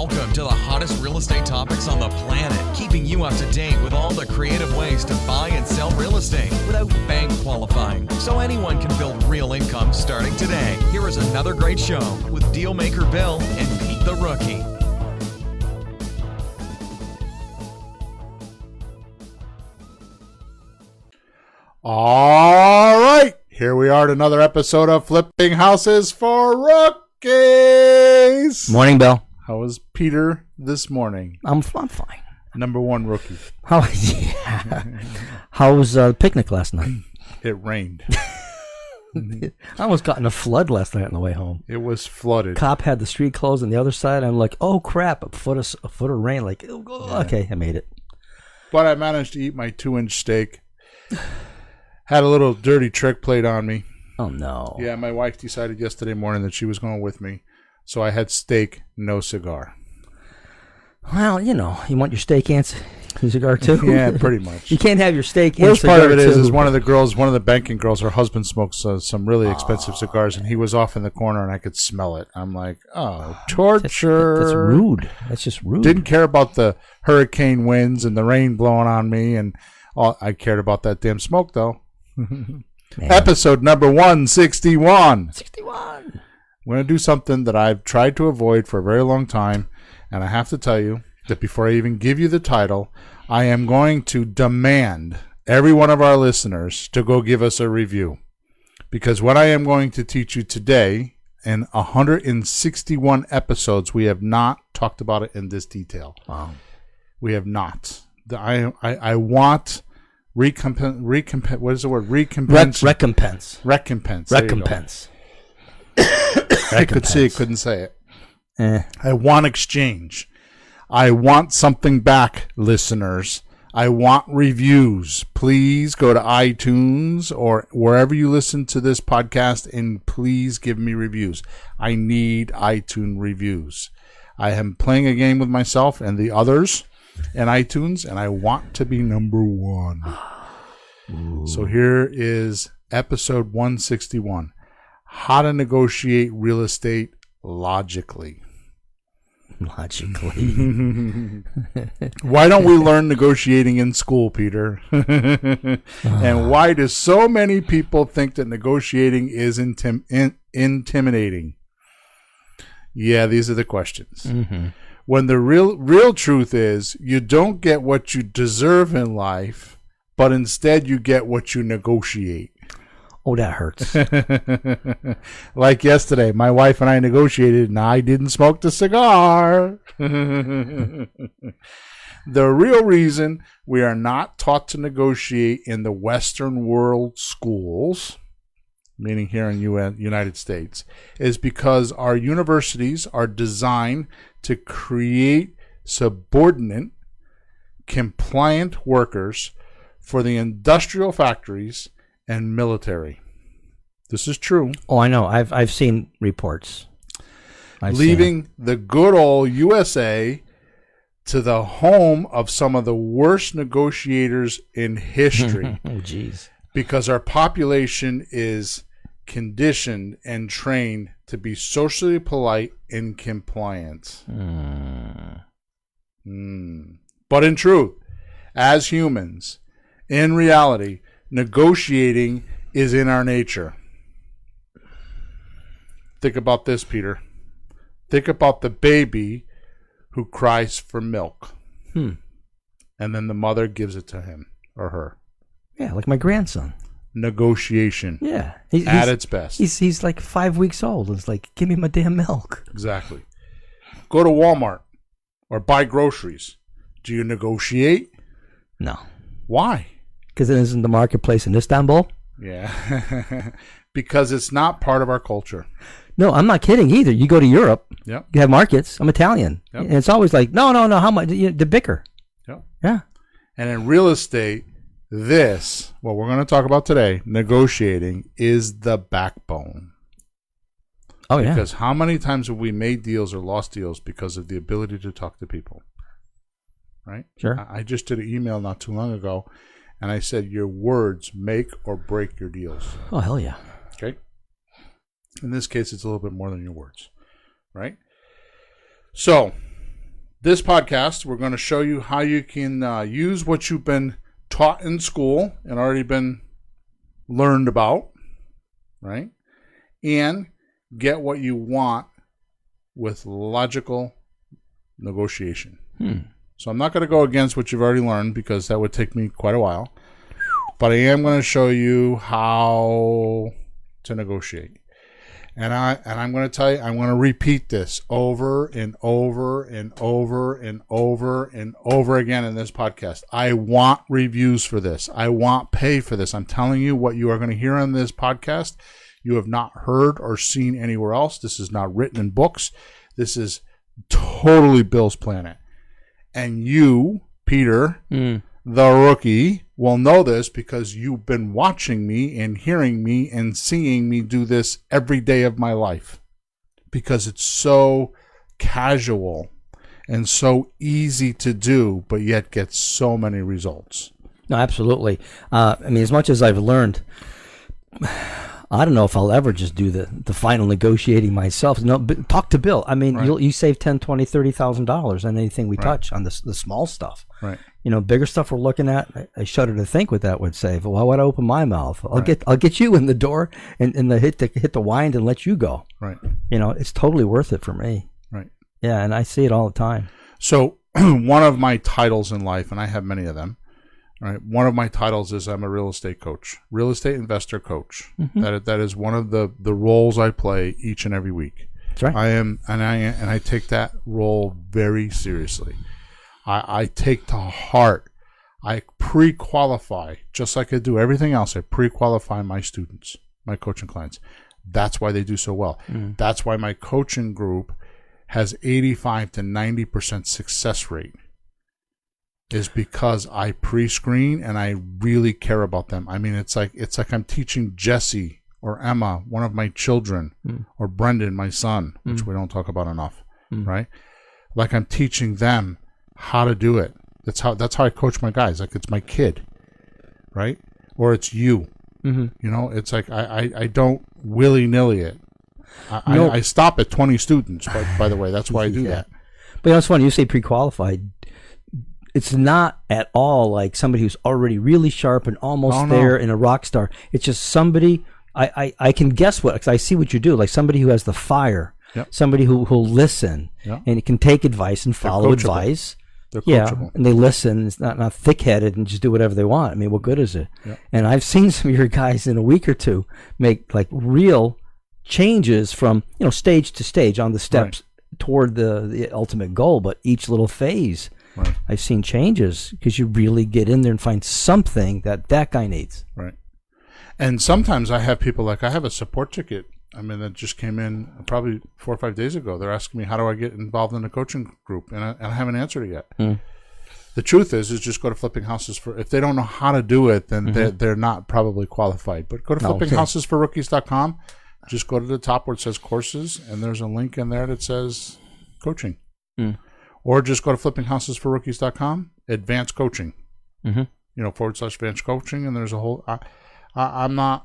Welcome to the hottest real estate topics on the planet, keeping you up to date with all the creative ways to buy and sell real estate without bank qualifying, so anyone can build real income starting today. Here is another great show with Dealmaker Bill and Pete the Rookie. All right, here we are at another episode of Flipping Houses for Rookies. Morning, Bill. How was Peter this morning? I'm fine. Number one rookie. How was the picnic last night? It rained. I almost got in a flood last night on the way home. It was flooded. Cop had the street closed on the other side. I'm like, oh crap! A foot of rain. Like, okay, I made it. But I managed to eat my 2-inch steak. Had a little dirty trick played on me. Oh no! Yeah, my wife decided yesterday morning that she was going with me, so I had steak, no cigar. Well, you want your steak and cigar too. Yeah, pretty much. You can't have your steak and Worst cigar part of it too. is one of the banking girls, her husband smokes some really expensive cigars, and he was off in the corner, and I could smell it. I'm like, oh, torture. That's rude. That's just rude. Didn't care about the hurricane winds and the rain blowing on me, and I cared about that damn smoke, though. Episode number 161. 61. We're going to do something that I've tried to avoid for a very long time, and I have to tell you that before I even give you the title, I am going to demand every one of our listeners to go give us a review. Because what I am going to teach you today, in 161 episodes, we have not talked about it in this detail. Wow. We have not. I want... what is the word? Recompense. Recompense. I could see it, couldn't say it. I want exchange. I want something back, listeners. I want reviews. Please go to iTunes or wherever you listen to this podcast and please give me reviews. I need iTunes reviews. I am playing a game with myself and the others in iTunes, and I want to be number one. Ooh. So here is episode 161. How to negotiate real estate logically. Why don't we learn negotiating in school, Peter? And why do so many people think that negotiating is intimidating? Yeah, these are the questions. Mm-hmm. When the real truth is, you don't get what you deserve in life, but instead you get what you negotiate. Oh, that hurts. Like yesterday, my wife and I negotiated, and I didn't smoke the cigar. The real reason we are not taught to negotiate in the Western world schools, meaning here in United States, is because our universities are designed to create subordinate, compliant workers for the industrial factories and military. This is true. Oh, I know. I've seen reports. Leaving the good old USA to the home of some of the worst negotiators in history. Oh, geez. Because our population is conditioned and trained to be socially polite and compliant. But in truth, as humans, in reality, negotiating is in our nature. Think about this, Peter. Think about the baby who cries for milk. And then the mother gives it to him or her. Yeah, like my grandson. Negotiation. Yeah. At its best. He's like 5 weeks old. It's like, give me my damn milk. Exactly. Go to Walmart or buy groceries. Do you negotiate? No. Why? Because it isn't the marketplace in Istanbul? Yeah. Because it's not part of our culture. No, I'm not kidding either. You go to Europe, yep. You have markets. I'm Italian. Yep. And it's always like, no, how much? The bicker. Yep. Yeah. And in real estate, what we're going to talk about today, negotiating, is the backbone. Oh, yeah. Because how many times have we made deals or lost deals because of the ability to talk to people? Right? Sure. I just did an email not too long ago, and I said your words make or break your deals. Oh, hell yeah. Okay? In this case, it's a little bit more than your words. Right? So, This podcast, we're going to show you how you can use what you've been taught in school and already been learned about, right? And get what you want with logical negotiation. So I'm not going to go against what you've already learned because that would take me quite a while. But I am going to show you how to negotiate. And I'm going to tell you, I'm going to repeat this over and over and over and over and over again in this podcast. I want reviews for this. I want pay for this. I'm telling you what you are going to hear on this podcast. You have not heard or seen anywhere else. This is not written in books. This is totally Bill's Planet. And you, Peter, the rookie, will know this because you've been watching me and hearing me and seeing me do this every day of my life because it's so casual and so easy to do, but yet gets so many results. No, absolutely. I mean, as much as I've learned, I don't know if I'll ever just do the final negotiating myself. No, but talk to Bill. I mean, Right. you save $10,000, $20,000, $30,000 on anything we touch on the small stuff. Right. You know, bigger stuff we're looking at. I shudder to think what that would save. Why would I open my mouth? I'll get you in the door and hit the wind and let you go. Right. You know, it's totally worth it for me. Right. Yeah, and I see it all the time. So one of my titles in life, and I have many of them, right? One of my titles is I'm a real estate coach, real estate investor coach. That is one of the roles I play each and every week. That's right. I am, and I take that role very seriously. I take to heart. I pre-qualify, just like I do everything else. I pre-qualify my students, my coaching clients. That's why they do so well. That's why my coaching group has 85 to 90% success rate. Is because I pre-screen and I really care about them. I mean, it's like I'm teaching Jesse or Emma, one of my children, or Brendan, my son, which we don't talk about enough, right? Like I'm teaching them how to do it. That's how I coach my guys. Like it's my kid, right? Or it's you. You know, it's like I don't willy-nilly it. I stop at 20 students, by the way. That's why I do that. But you know, it's funny. You say pre-qualified. It's not at all like somebody who's already really sharp and almost there and a rock star. It's just somebody, I can guess what, because I see what you do, like somebody who has the fire, somebody who'll listen and can take advice and follow advice. They're coachable. And they listen. It's not thick-headed and just do whatever they want. I mean, what good is it? And I've seen some of your guys in a week or two make like real changes from, you know, stage to stage on the steps toward the ultimate goal, but each little phase. Right. I've seen changes because you really get in there and find something that guy needs. Right. And sometimes I have people like, I have a support ticket. I mean, that just came in probably 4 or 5 days ago. They're asking me, how do I get involved in a coaching group? And I haven't answered it yet. The truth is just go to Flipping Houses if they don't know how to do it, then they're not probably qualified. But go to flippinghouses4rookies.com. Just go to the top where it says courses, and there's a link in there that says coaching. Or just go to flippinghouses4rookies.com, advanced coaching, you know, / advanced coaching. And there's a whole, I'm not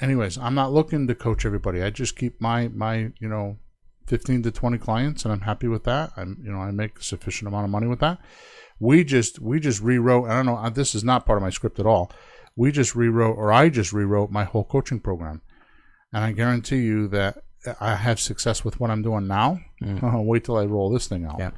looking to coach everybody. I just keep my, you know, 15 to 20 clients and I'm happy with that. I make a sufficient amount of money with that. We just rewrote, I don't know, this is not part of my script at all. I just rewrote my whole coaching program. And I guarantee you that I have success with what I'm doing now. Wait till I roll this thing out. Yeah.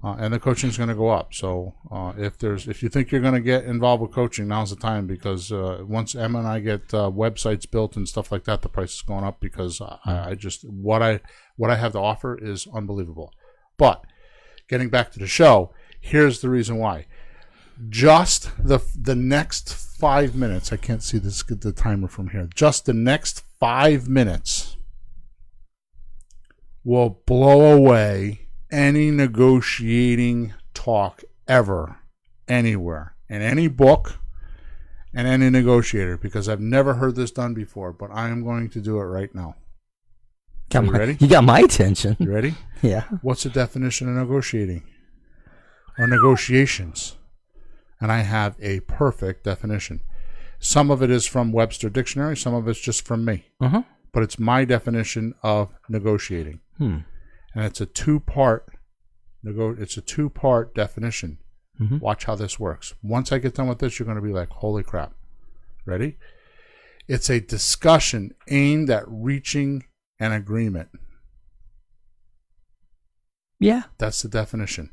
And the coaching is going to go up. So if you think you're going to get involved with coaching, now's the time, because once Emma and I get websites built and stuff like that, the price is going up because I just what I have to offer is unbelievable. But getting back to the show, here's the reason why. Just the next 5 minutes, I can't see the timer from here. Just the next 5 minutes will blow away any negotiating talk ever, anywhere, in any book and any negotiator, because I've never heard this done before, but I am going to do it right now. You ready? You got my attention. You ready? Yeah. What's the definition of negotiating? Or negotiations? And I have a perfect definition. Some of it is from Webster Dictionary, some of it's just from me. But it's my definition of negotiating. And it's a two-part It's a 2-part definition. Mm-hmm. Watch how this works. Once I get done with this, you're going to be like, holy crap. Ready? It's a discussion aimed at reaching an agreement. Yeah. That's the definition.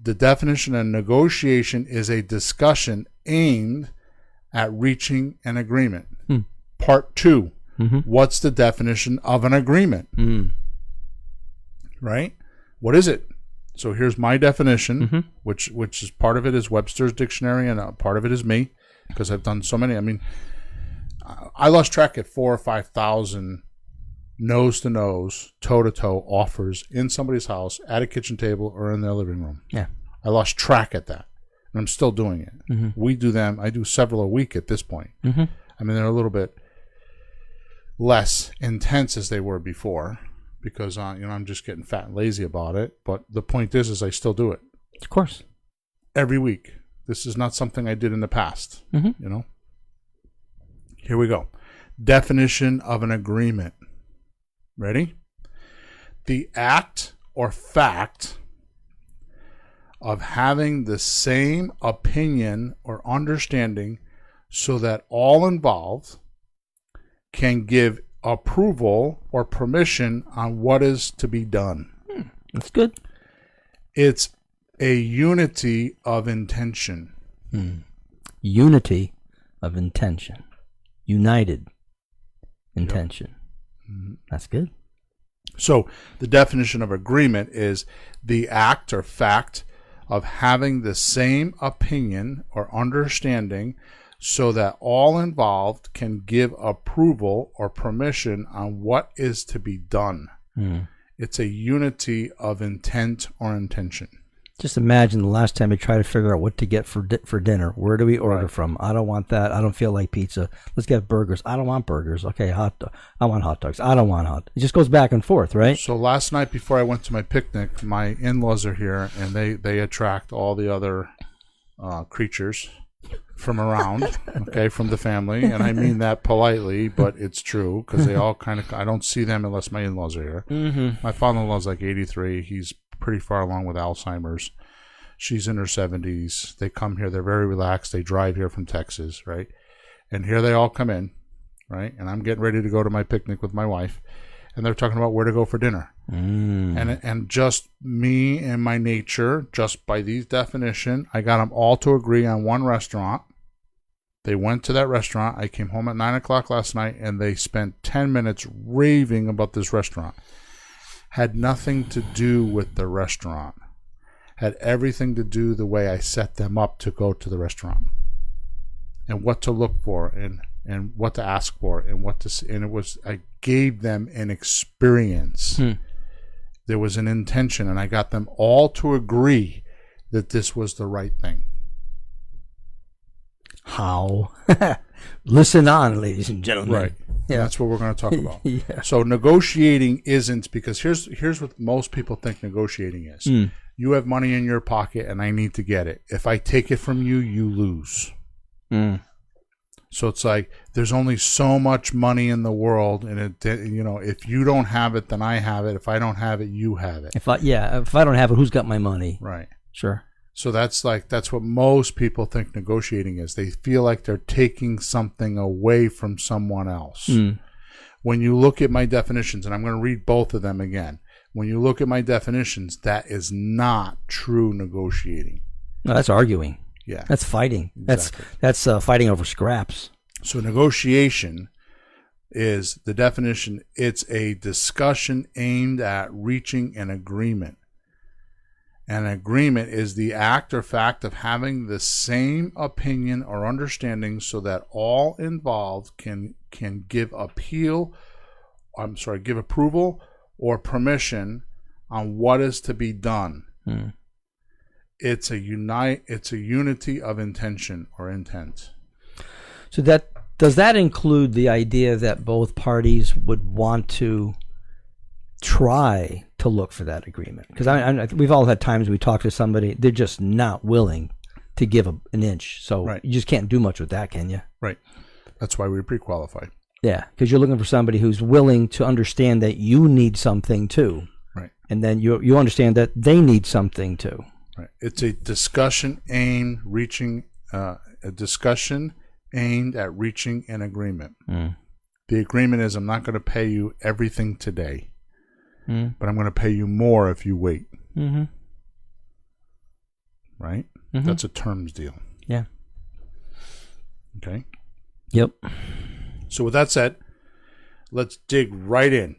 The definition of negotiation is a discussion aimed at reaching an agreement. Part 2. Mm-hmm. What's the definition of an agreement? Right? What is it? So here's my definition, which is part of it is Webster's dictionary and part of it is me, because I've done so many. I mean, I lost track at 4,000 or 5,000 nose-to-nose, toe-to-toe offers in somebody's house, at a kitchen table, or in their living room. Yeah. I lost track at that, and I'm still doing it. We do them. I do several a week at this point. I mean, they're a little bit less intense as they were before because I'm just getting fat and lazy about it. But the point is I still do it. Of course. Every week. This is not something I did in the past. Here we go. Definition of an agreement. Ready? The act or fact of having the same opinion or understanding so that all involved can give approval or permission on what is to be done. That's good. It's a unity of intention. Unity of intention. United intention. That's good. So the definition of agreement is the act or fact of having the same opinion or understanding so that all involved can give approval or permission on what is to be done. It's a unity of intent or intention. Just imagine the last time we tried to figure out what to get for dinner. Where do we order from? I don't want that. I don't feel like pizza. Let's get burgers. I don't want burgers. Okay, I want hot dogs. I don't want hot. It just goes back and forth, right? So last night before I went to my picnic, my in-laws are here, and they attract all the other creatures from around, okay, from the family. And I mean that politely, but it's true because they all I don't see them unless my in-laws are here. My father-in-law's like 83. He's pretty far along with Alzheimer's. She's in her 70s. They come here. They're very relaxed. They drive here from Texas, right? And here they all come in, right? And I'm getting ready to go to my picnic with my wife. And they're talking about where to go for dinner. And just me and my nature, just by these definition, I got them all to agree on one restaurant. They went to that restaurant. I came home at 9 o'clock last night, and they spent 10 minutes raving about this restaurant. Had nothing to do with the restaurant. Had everything to do the way I set them up to go to the restaurant. And what to look for and what to ask for and I gave them an experience. There was an intention, and I got them all to agree that this was the right thing. How? Listen on, ladies and gentlemen. Right. Yeah. That's what we're going to talk about. Yeah. So negotiating isn't, because here's what most people think negotiating is. You have money in your pocket and I need to get it. If I take it from you, you lose. So it's like there's only so much money in the world, and if you don't have it, then I have it. If I don't have it, you have it. If I don't have it, who's got my money? Right. Sure. So that's what most people think negotiating is. They feel like they're taking something away from someone else. When you look at my definitions, and I'm going to read both of them again. When you look at my definitions, that is not true negotiating. No, that's arguing. Yeah. That's fighting. Exactly. That's fighting over scraps. So negotiation is the definition. It's a discussion aimed at reaching an agreement. An agreement is the act or fact of having the same opinion or understanding so that all involved can give approval or permission on what is to be done. It's a unity of intention or intent. So does that include the idea that both parties would want to try to look for that agreement? Because we've all had times we talk to somebody, they're just not willing to give an inch. So You just can't do much with that, can you? Right. That's why we pre-qualify. Yeah, because you're looking for somebody who's willing to understand that you need something too. Right. and then you understand that they need something too. Right. It's a discussion aimed at reaching an agreement. The agreement is, I'm not going to pay you everything today, but I'm going to pay you more if you wait. Right? That's a terms deal. Yeah. Okay. Yep. So with that said, let's dig right in.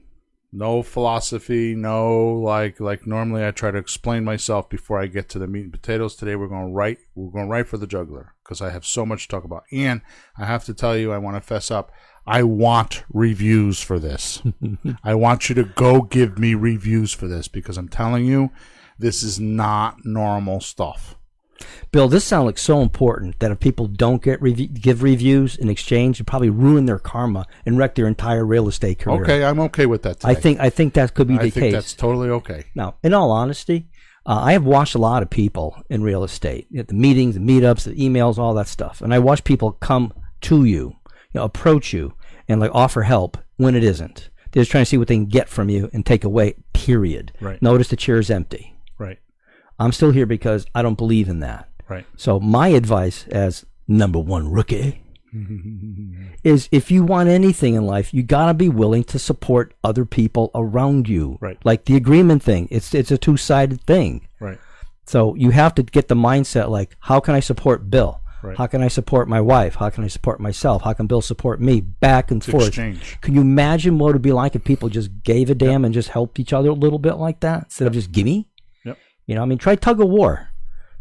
No philosophy, no like normally I try to explain myself before I get to the meat and potatoes. Today we're going right for the jugular because I have so much to talk about. And I have to tell you, I want to fess up. I want reviews for this. I want you to go give me reviews for this because I'm telling you, this is not normal stuff. Bill, this sounds like so important that if people don't give reviews in exchange, it probably ruin their karma and wreck their entire real estate career. Okay, I'm okay with that today. I think that could be the case. I think that's totally okay. Now, in all honesty, I have watched a lot of people in real estate, at the meetings, the meetups, the emails, all that stuff, and I watch people come to you, approach you, and like offer help when it isn't. They're just trying to see what they can get from you and take away. Period. Right. Notice the chair is empty. Right. I'm still here because I don't believe in that. Right. So my advice as number one rookie is if you want anything in life, you got to be willing to support other people around you. Right. Like the agreement thing. It's a two-sided thing. Right. So you have to get the mindset like, how can I support Bill? Right. How can I support my wife? How can I support myself? How can Bill support me? Back and forth. Exchange. Can you imagine what it would be like if people just gave a damn and just helped each other a little bit like that instead of just gimme? Yep. Try tug of war.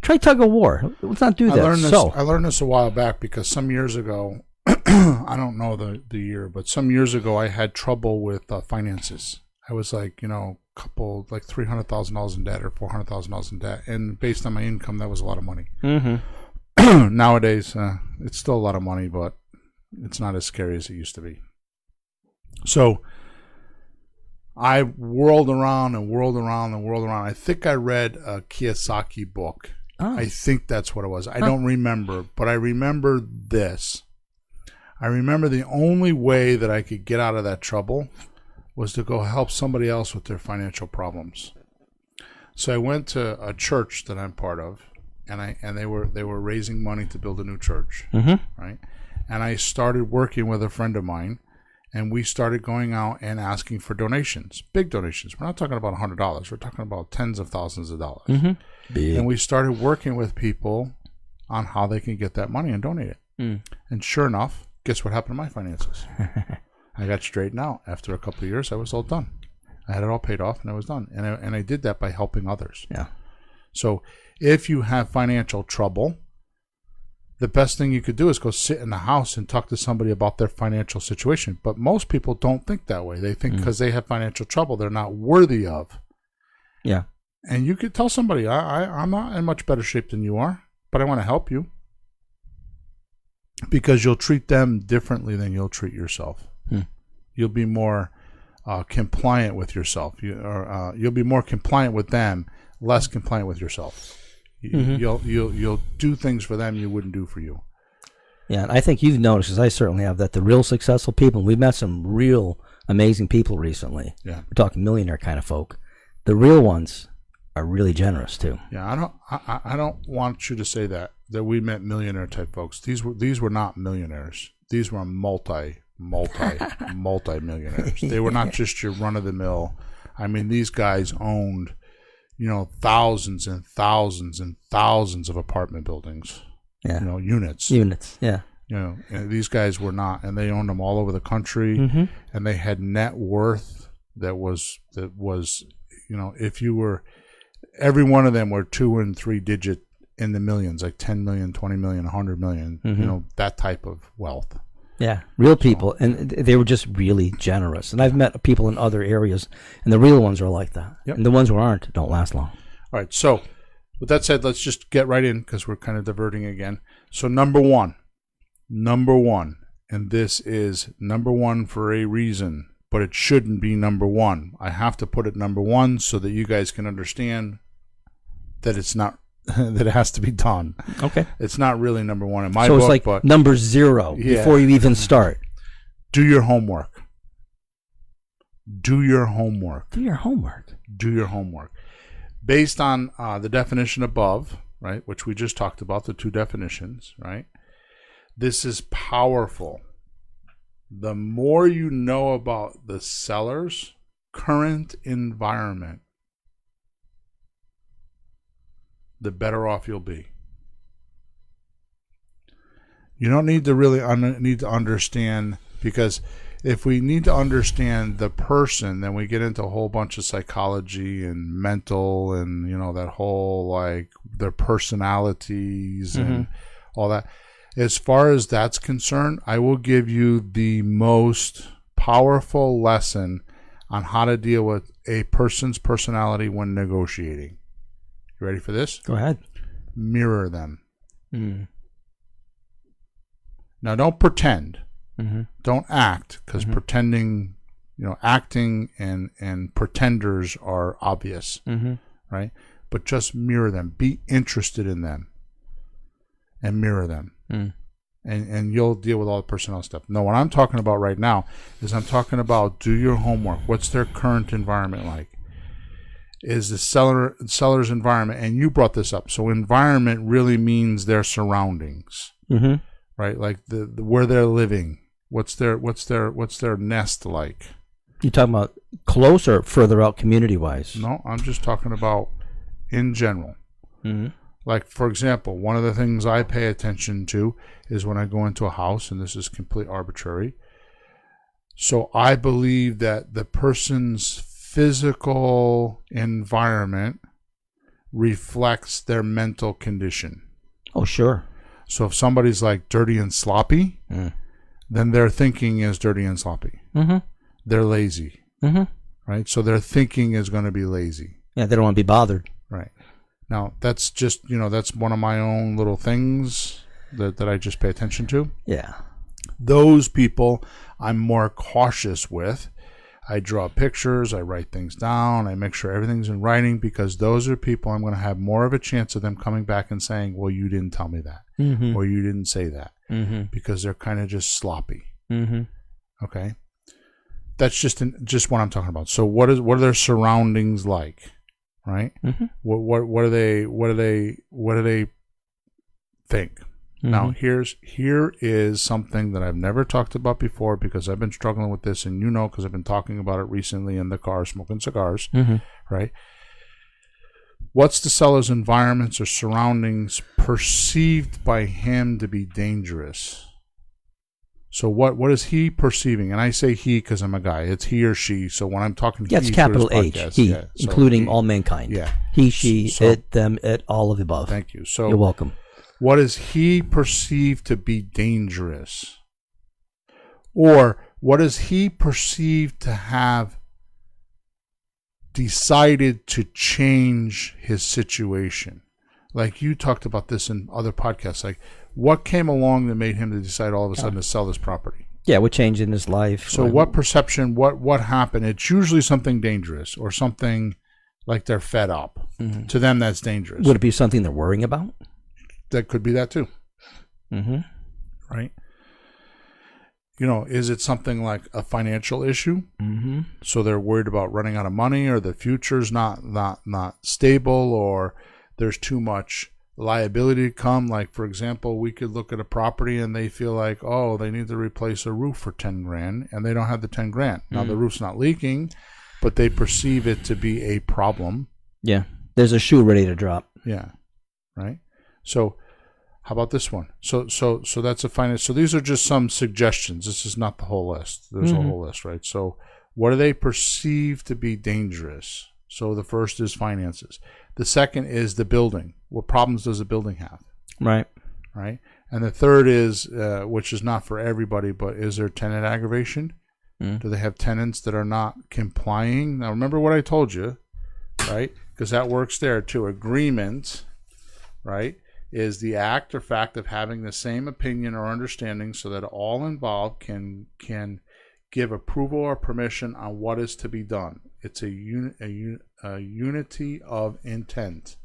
Let's not do that. I learned this a while back because some years ago, I don't know the year, but some years ago I had trouble with finances. I was like, couple like $300,000 in debt or $400,000 in debt, and based on my income, that was a lot of money. Nowadays, it's still a lot of money, but it's not as scary as it used to be. So I whirled around. I think I read a Kiyosaki book. Oh. I think that's what it was. I don't remember, but I remember this. I remember the only way that I could get out of that trouble was to go help somebody else with their financial problems. So I went to a church that I'm part of, and they were raising money to build a new church, right? And I started working with a friend of mine, and we started going out and asking for donations, big donations. We're not talking about $100. We're talking about tens of thousands of dollars. And we started working with people on how they can get that money and donate it. And sure enough, guess what happened to my finances? I got straightened out. After a couple of years, I was all done. I had it all paid off, and I was done. And I did that by helping others. Yeah. So if you have financial trouble, the best thing you could do is go sit in the house and talk to somebody about their financial situation. But most people don't think that way. They think because they have financial trouble, they're not worthy of. Yeah. And you could tell somebody, I'm not in much better shape than you are, but I want to help you. Because you'll treat them differently than you'll treat yourself. You'll be more compliant with yourself. You'll be more compliant with them, less compliant with yourself. You'll do things for them you wouldn't do for you. Yeah, and I think you've noticed, as I certainly have, that the real successful people, and we've met some real amazing people recently. Yeah. We're talking millionaire kind of folk. The real ones are really generous too. Yeah, I don't want you to say that we met millionaire type folks. These were not millionaires. These were multi-millionaires. They were not just your run of the mill. I mean, these guys owned, thousands and thousands and thousands of apartment buildings. Yeah. Units. Yeah. And these guys were not, and they owned them all over the country, and they had net worth that was, if you were, every one of them were 2 and 3 digit in the millions, like 10 million, 20 million, 100 million, that type of wealth. Yeah, real people, and they were just really generous. And I've met people in other areas, and the real ones are like that. Yep. And the ones who aren't don't last long. All right, so with that said, let's just get right in because we're kind of diverting again. So number one, and this is number one for a reason, but it shouldn't be number one. I have to put it number one so that you guys can understand that it's not that it has to be done. Okay. It's not really number one in my book. So it's like but number 0 before you even start. Do your homework. Do your homework. Do your homework. Do your homework. Based on the definition above, right, which we just talked about, the two definitions, right? This is powerful. The more you know about the seller's current environment, the better off you'll be. You don't need to really need to understand, because if we need to understand the person, then we get into a whole bunch of psychology and mental and, that whole, like, their personalities and all that. As far as that's concerned, I will give you the most powerful lesson on how to deal with a person's personality when negotiating. You ready for this? Go ahead. Mirror them. Now, don't pretend. Don't act, because pretending, acting and pretenders are obvious, right? But just mirror them. Be interested in them and mirror them. And you'll deal with all the personnel stuff. No, what I'm talking about right now is I'm talking about do your homework. What's their current environment like? Is the seller's environment, and you brought this up. So environment really means their surroundings, right? Like the where they're living. What's their nest like? You talking about close or further out community wise? No, I'm just talking about in general. Like, for example, one of the things I pay attention to is when I go into a house, and this is completely arbitrary. So I believe that the person's physical environment reflects their mental condition. Oh, sure. So if somebody's like dirty and sloppy, then their thinking is dirty and sloppy. They're lazy, right? So their thinking is going to be lazy. Yeah, they don't want to be bothered. Right. Now, that's just, that's one of my own little things that I just pay attention to. Yeah. Those people I'm more cautious with. I draw pictures, I write things down, I make sure everything's in writing, because those are people I'm going to have more of a chance of them coming back and saying, well, you didn't tell me that, or you didn't say that, because they're kind of just sloppy. Okay? That's just what I'm talking about. So what are their surroundings like? Right? What do they think? Now here is something that I've never talked about before, because I've been struggling with this, and because I've been talking about it recently in the car smoking cigars. Right? What's the seller's environments or surroundings perceived by him to be dangerous? So what is he perceiving? And I say he because I'm a guy. It's he or she. So when I'm talking, it's capital H, he, so including all mankind. Yeah, he, she, it, them, it, all of the above. Thank you. So you're welcome. What is he perceived to be dangerous, or what is he perceived to have decided to change his situation? Like you talked about this in other podcasts, like. What came along that made him to decide all of a sudden to sell this property? Yeah, what changed in his life? So what perception, what happened? It's usually something dangerous or something like they're fed up. To them, that's dangerous. Would it be something they're worrying about? That could be that too. Right? Is it something like a financial issue? So they're worried about running out of money, or the future's not stable, or there's too much liability to come. Like, for example, we could look at a property and they feel like, oh, they need to replace a roof for $10,000, and they don't have the $10,000. Now the roof's not leaking, but they perceive it to be a problem. Yeah, there's a shoe ready to drop. Yeah, right. So how about this one? So that's a finance. So these are just some suggestions. This is not the whole list. There's a whole list, right? So what do they perceive to be dangerous? So the first is finances. The second is the building. What problems does the building have? Right. And the third is, which is not for everybody, but is there tenant aggravation? Do they have tenants that are not complying? Now, remember what I told you, right? Because that works there too. Agreement, right, is the act or fact of having the same opinion or understanding so that all involved can give approval or permission on what is to be done. It's a unity of intent,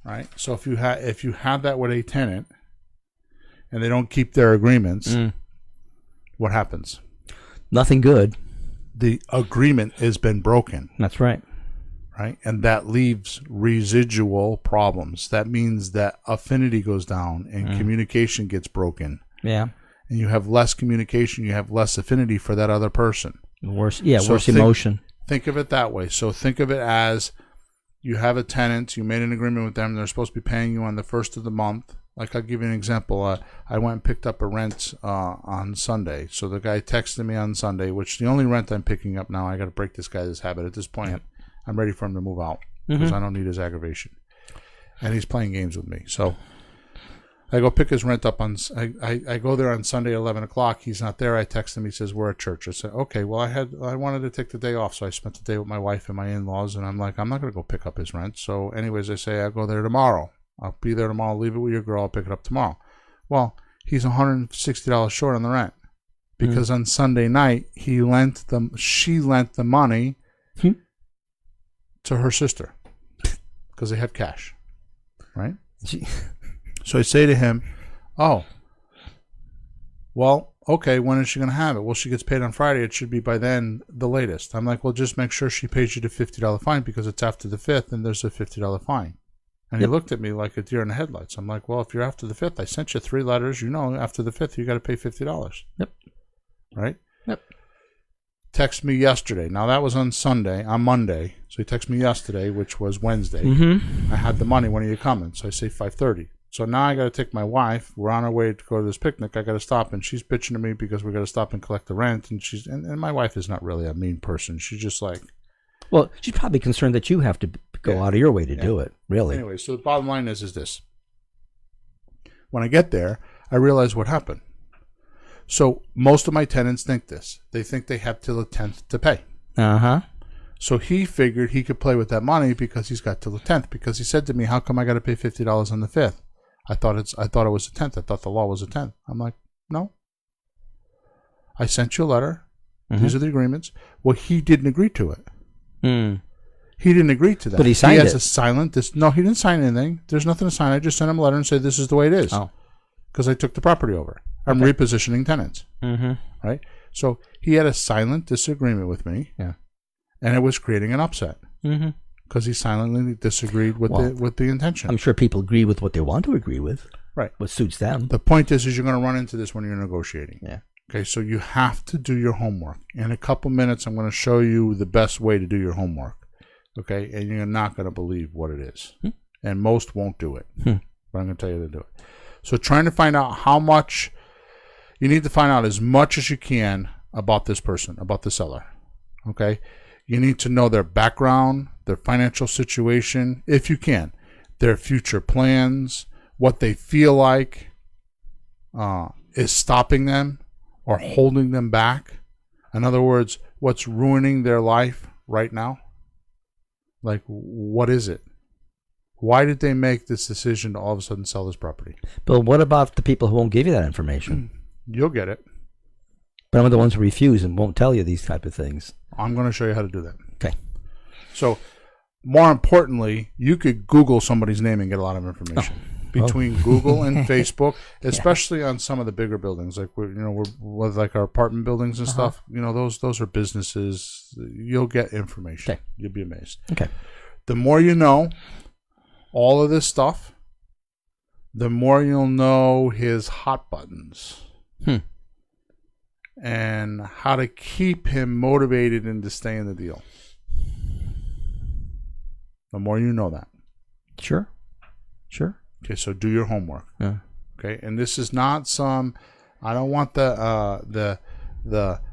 right? So if you have that with a tenant and they don't keep their agreements, what happens? Nothing good. the agreement has been broken. That's right. Right? And that leaves residual problems. That means that affinity goes down and communication gets broken. Yeah. And you have less communication, you have less affinity for that other person. Worse emotion. Think of it that way. So think of it as you have a tenant, you made an agreement with them, they're supposed to be paying you on the first of the month. Like, I'll give you an example. I went and picked up a rent on Sunday. So the guy texted me on Sunday, which the only rent I'm picking up now, I got to break this guy's habit at this point. Yep. I'm ready for him to move out because I don't need his aggravation. And he's playing games with me. So I go pick his rent up I go there on Sunday at 11 o'clock. He's not there. I text him. He says, we're at church. I said, okay, well, I wanted to take the day off. So I spent the day with my wife and my in-laws. And I'm like, I'm not going to go pick up his rent. So anyways, I say, I'll go there tomorrow. I'll be there tomorrow. Leave it with your girl. I'll pick it up tomorrow. Well, he's $160 short on the rent because on Sunday night, she lent the money to her sister because they have cash, right? So I say to him, oh, well, okay, when is she going to have it? Well, she gets paid on Friday. It should be by then, the latest. I'm like, well, just make sure she pays you the $50 fine because it's after the 5th and there's a $50 fine. And he looked at me like a deer in the headlights. I'm like, well, if you're after the 5th, I sent you 3 letters. After the 5th, you got to pay $50. Yep. Right? Yep. Text me yesterday. Now, that was on Monday. So he texted me yesterday, which was Wednesday. I had the money. When are you coming? So I say 5:30. So now I got to take my wife. We're on our way to go to this picnic. I got to stop, and she's bitching to me because we got to stop and collect the rent. And my wife is not really a mean person. She's just like, well, she's probably concerned that you have to go out of your way to do it. Really. Anyway, so the bottom line is this: when I get there, I realize what happened. So most of my tenants think this. They think they have till the 10th to pay. So he figured he could play with that money because he's got till the 10th. Because he said to me, "How come I got to pay $50 on the 5th? I thought it was the 10th. I thought the law was the 10th." I'm like, no. I sent you a letter. These are the agreements. Well, he didn't agree to it. He didn't agree to that. But he signed it. He has a silent. No, he didn't sign anything. There's nothing to sign. I just sent him a letter and said, this is the way it is. Oh. Because I took the property over. I'm repositioning tenants. Right? So he had a silent disagreement with me. Yeah. And it was creating an upset. Because he silently disagreed with the intention. I'm sure people agree with what they want to agree with. Right. What suits them. The point is you're going to run into this when you're negotiating. Yeah. Okay, so you have to do your homework. In a couple minutes, I'm going to show you the best way to do your homework. Okay, and you're not going to believe what it is. And most won't do it. But I'm going to tell you to do it. So trying to find out how much, you need to find out as much as you can about this person, about the seller. Okay, you need to know their background, their financial situation, if you can, their future plans, what they feel like is stopping them or holding them back. In other words, what's ruining their life right now? Like, what is it? Why did they make this decision to all of a sudden sell this property? But what about the people who won't give you that information? You'll get it. But I'm the ones who refuse and won't tell you these type of things. I'm going to show you how to do that. Okay. So, more importantly, you could Google somebody's name and get a lot of information. Between Google and Facebook, especially on some of the bigger buildings, like we're with like our apartment buildings and stuff. Those are businesses. You'll get information. Okay. You'll be amazed. Okay. The more you know, all of this stuff, the more you'll know his hot buttons, and how to keep him motivated and to stay in the deal. The more you know that. Sure. Okay, so do your homework. Yeah. Okay, and this is not some. I don't want the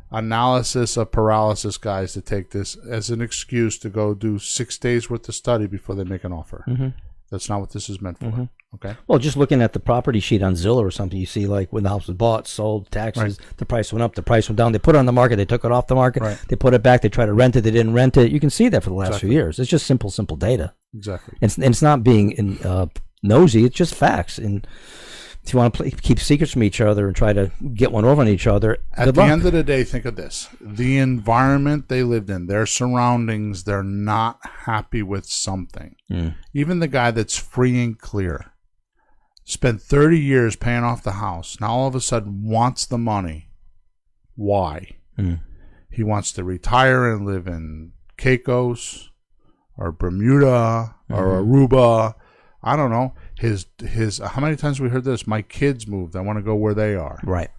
analysis of paralysis guys to take this as an excuse to go do 6 days worth of study before they make an offer. That's not what this is meant for. Okay. Well, just looking at the property sheet on Zillow or something, you see like when the house was bought, sold, taxes, the price went up, the price went down. They put it on the market, they took it off the market, they put it back, they tried to rent it, they didn't rent it. You can see that for the last few years. It's just simple data. Exactly. It's not being nosy. It's just facts. And if you want to keep secrets from each other and try to get one over on each other, at the end of the day, think of this: the environment they lived in, their surroundings, they're not happy with something. Even the guy that's free and clear spent 30 years paying off the house, now all of a sudden wants the money. Why? He wants to retire and live in Caicos or Bermuda or Aruba. I don't know. His how many times have we heard this? My kids moved. I want to go where they are. Right.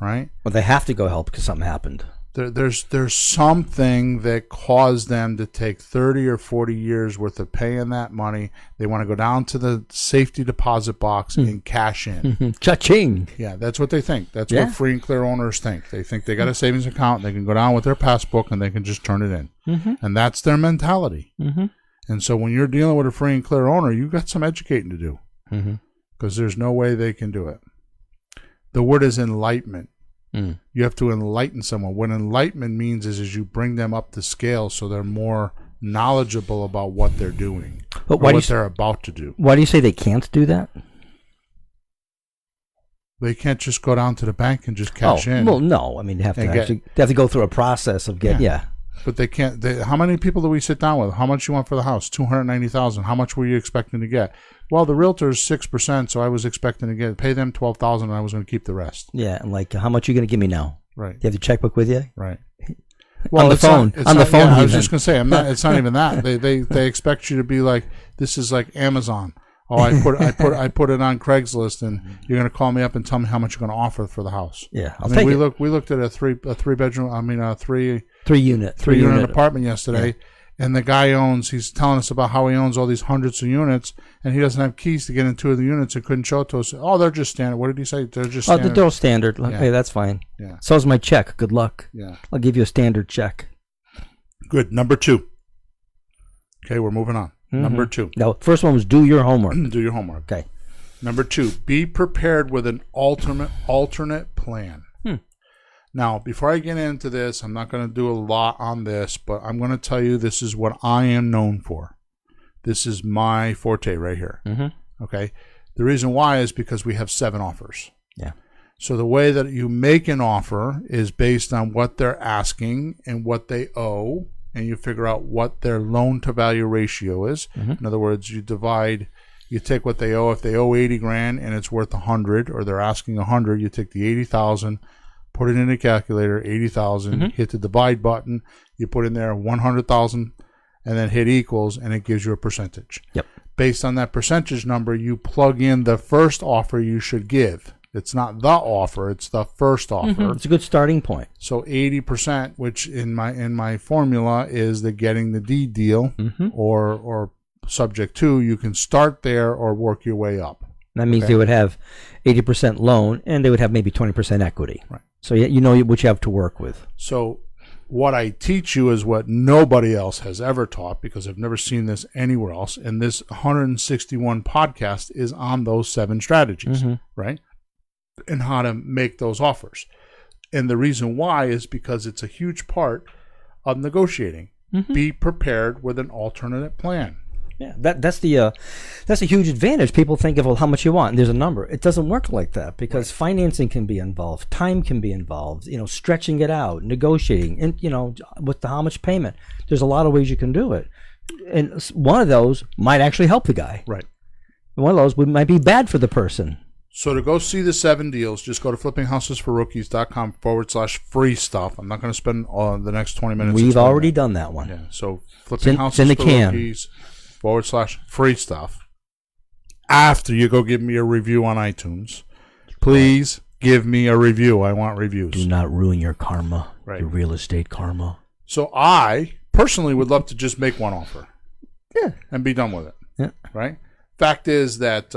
Right? Well, they have to go help because something happened. There's something that caused them to take 30 or 40 years worth of paying that money. They want to go down to the safety deposit box and cash in. Cha-ching. Yeah, that's what they think. That's what free and clear owners think. They think they got a savings account. They can go down with their passbook and they can just turn it in. And that's their mentality. And so when you're dealing with a free and clear owner, you've got some educating to do because there's no way they can do it. The word is enlightenment. You have to enlighten someone. What enlightenment means is you bring them up to scale so they're more knowledgeable about what they're doing or what they're about to do. Why do you say they can't do that? They can't just go down to the bank and just cash in. Well, no. I mean, they have to go through a process of But they can't. How many people do we sit down with? How much you want for the house? $290,000. How much were you expecting to get? Well, the realtor's 6%, so I was expecting to pay them $12,000, and I was going to keep the rest. Yeah, and like, how much are you going to give me now? Right. Do you have the checkbook with you? Right. Well, on the phone. Yeah, I was just going to say, it's not even that. They expect you to be like, this is like Amazon. Oh, I put it on Craigslist, and you're going to call me up and tell me how much you're going to offer for the house. Yeah, we looked at a three unit apartment yesterday, and the guy he's telling us about how he owns all these hundreds of units, and he doesn't have keys to get in 2 of the units and couldn't show it to us. Oh, they're just standard. What did he say? They're just standard. They're standard. Hey, that's fine. Yeah. So's my check. Good luck. Yeah. I'll give you a standard check. Good. Number 2. Okay, we're moving on. Number 2. Now, first one was do your homework. Do your homework. Okay. Number 2, be prepared with an alternate plan. Now, before I get into this, I'm not going to do a lot on this, but I'm going to tell you this is what I am known for. This is my forte right here. Okay? The reason why is because we have 7 offers. Yeah. So the way that you make an offer is based on what they're asking and what they owe, and you figure out what their loan-to-value ratio is. In other words, you take what they owe. If they owe $80,000 and it's worth $100,000, or they're asking $100,000, you take the $80,000, put it in a calculator, 80,000, hit the divide button, you put in there 100,000, and then hit equals, and it gives you a percentage. Yep. Based on that percentage number, you plug in the first offer you should give. It's not the offer, it's the first offer. It's a good starting point. So 80%, which in my formula is the getting the deed deal, or subject to, you can start there or work your way up. That means they would have 80% loan, and they would have maybe 20% equity. Right. So you know what you have to work with. So what I teach you is what nobody else has ever taught, because I've never seen this anywhere else. And this 161 podcast is on those 7 strategies, right? And how to make those offers. And the reason why is because it's a huge part of negotiating. Be prepared with an alternate plan. Yeah, that's a huge advantage. People think of, well, how much you want, and there's a number. It doesn't work like that, because financing can be involved, time can be involved, stretching it out, negotiating, and with the how much payment. There's a lot of ways you can do it, and one of those might actually help the guy. Right. One of those might be bad for the person. So to go see the 7 deals, just go to flippinghousesforrookies.com/free stuff. I'm not going to spend the next 20 minutes. We've already done that one. Yeah. So flippinghouses.com/free stuff. After you go give me a review on iTunes, please give me a review. I want reviews. Do not ruin your karma, right. Your real estate karma. So I personally would love to just make one offer. Yeah. And be done with it. Yeah. Right? Fact is that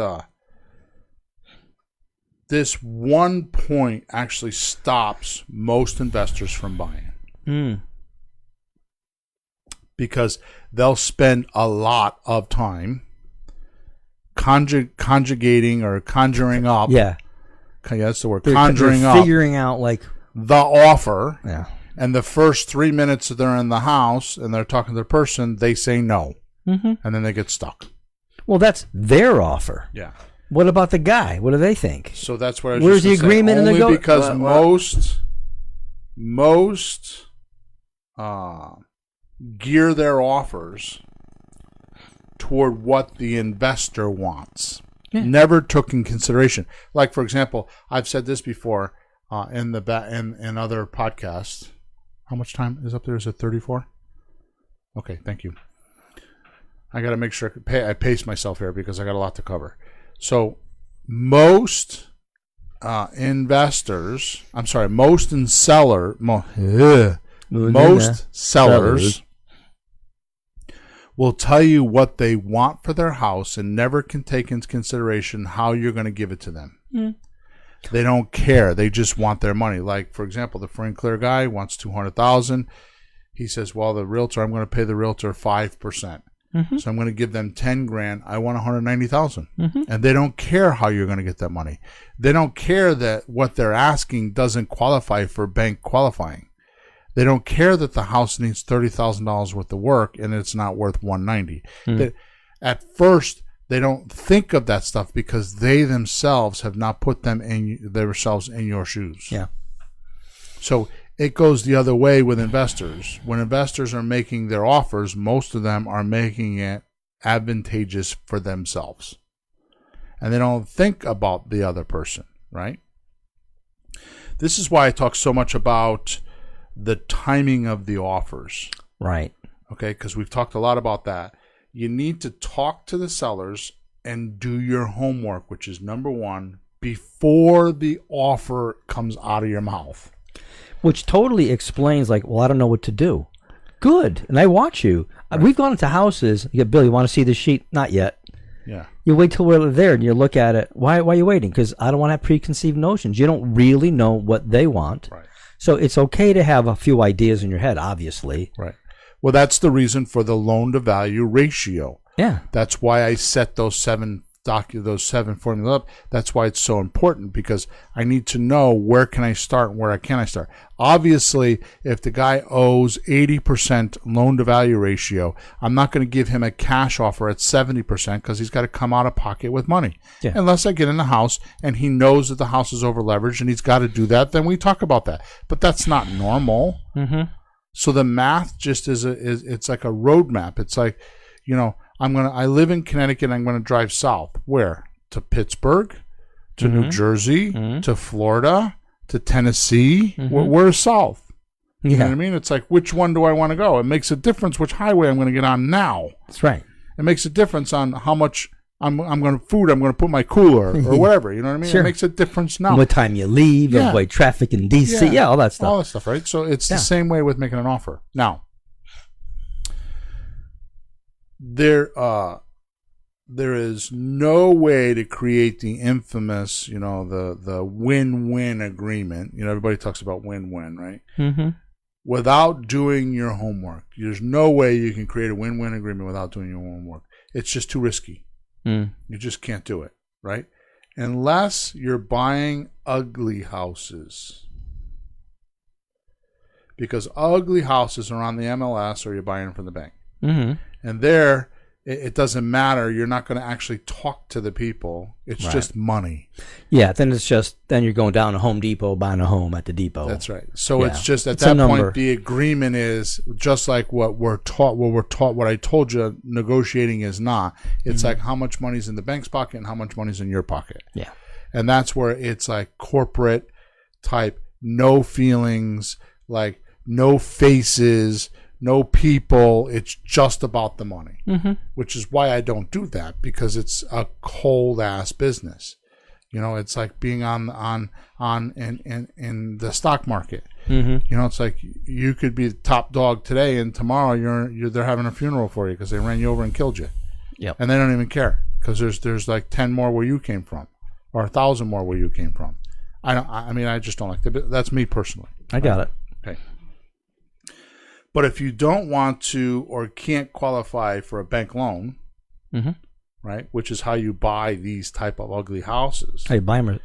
this one point actually stops most investors from buying. Because they'll spend a lot of time conjugating or conjuring up. Yeah. Okay, that's the word. Conjuring they're up. Figuring out the offer. Yeah. And the first 3 minutes that they're in the house and they're talking to the person, they say no. And then they get stuck. Well, that's their offer. Yeah. What about the guy? What do they think? So that's what I was Where's just the agreement saying. in the Only because most gear their offers toward what the investor wants. Yeah. Never took in consideration. Like, for example, I've said this before in other podcasts. How much time is up there? Is it 34? Okay, thank you. I got to make sure I pace myself here because I got a lot to cover. So most sellers will tell you what they want for their house and never can take into consideration how you're going to give it to them. They don't care. They just want their money. Like, for example, the free and clear guy wants $200,000. He says, well, I'm going to pay the realtor 5%. So I'm going to give them $10,000. I want $190,000. And they don't care how you're going to get that money. They don't care that what they're asking doesn't qualify for bank qualifying. They don't care that the house needs $30,000 worth of work and it's not worth $190,000. At first, they don't think of that stuff because they themselves have not put themselves in your shoes. Yeah. So it goes the other way with investors. When investors are making their offers, most of them are making it advantageous for themselves. And they don't think about the other person, right? This is why I talk so much about the timing of the offers. Right. Okay, because we've talked a lot about that. You need to talk to the sellers and do your homework, which is number one, before the offer comes out of your mouth. Which totally explains, like, well, I don't know what to do. Good. And I watch you. Right. We've gone into houses. You go, Bill, you want to see the sheet? Not yet. Yeah. You wait till we're there and you look at it. Why are you waiting? Because I don't want to have preconceived notions. You don't really know what they want. Right. So it's okay to have a few ideas in your head, obviously. Right. Well, that's the reason for the loan to value ratio. Yeah. That's why I set those seven formulas up. That's why it's so important, because I need to know where can I start and where can I start. Obviously, if the guy owes 80% loan to value ratio, I'm not going to give him a cash offer at 70% because he's got to come out of pocket with money. Yeah. Unless I get in the house and he knows that the house is over leveraged and he's got to do that, then we talk about that. But that's not normal. So the math just it's like a roadmap. It's like, I live in Connecticut and I'm going to drive south. Where? To Pittsburgh, to New Jersey, to Florida, to Tennessee. Where's south? You know what I mean? It's like, which one do I want to go? It makes a difference which highway I'm going to get on now. That's right. It makes a difference on how much I'm going to put my cooler or whatever. You know what I mean? Sure. It makes a difference now. And what time you leave, avoid traffic in D.C., all that stuff. All that stuff, right? So it's the same way with making an offer. Now, there is no way to create the infamous, the win-win agreement. Everybody talks about win-win, right? Without doing your homework. There's no way you can create a win-win agreement without doing your homework. It's just too risky. You just can't do it, right? Unless you're buying ugly houses. Because ugly houses are on the MLS or you're buying them from the bank. And there, it doesn't matter. You're not going to actually talk to the people. It's just money. Yeah, then you're going down to Home Depot, buying a home at the depot. That's right. So it's just at that point, the agreement is just like what we're taught, what I told you, negotiating is not. It's like how much money's in the bank's pocket and how much money's in your pocket. Yeah. And that's where it's like corporate type, no feelings, like no faces, no people. It's just about the money, which is why I don't do that, because it's a cold ass business. It's like being in the stock market. It's like you could be the top dog today, and tomorrow they're having a funeral for you because they ran you over and killed you. Yep. And they don't even care because there's like 10 more where you came from, or 1,000 more where you came from. I just don't like that. That's me personally. I got it. Okay. But if you don't want to or can't qualify for a bank loan, right, which is how you buy these type of ugly houses. How you buy them?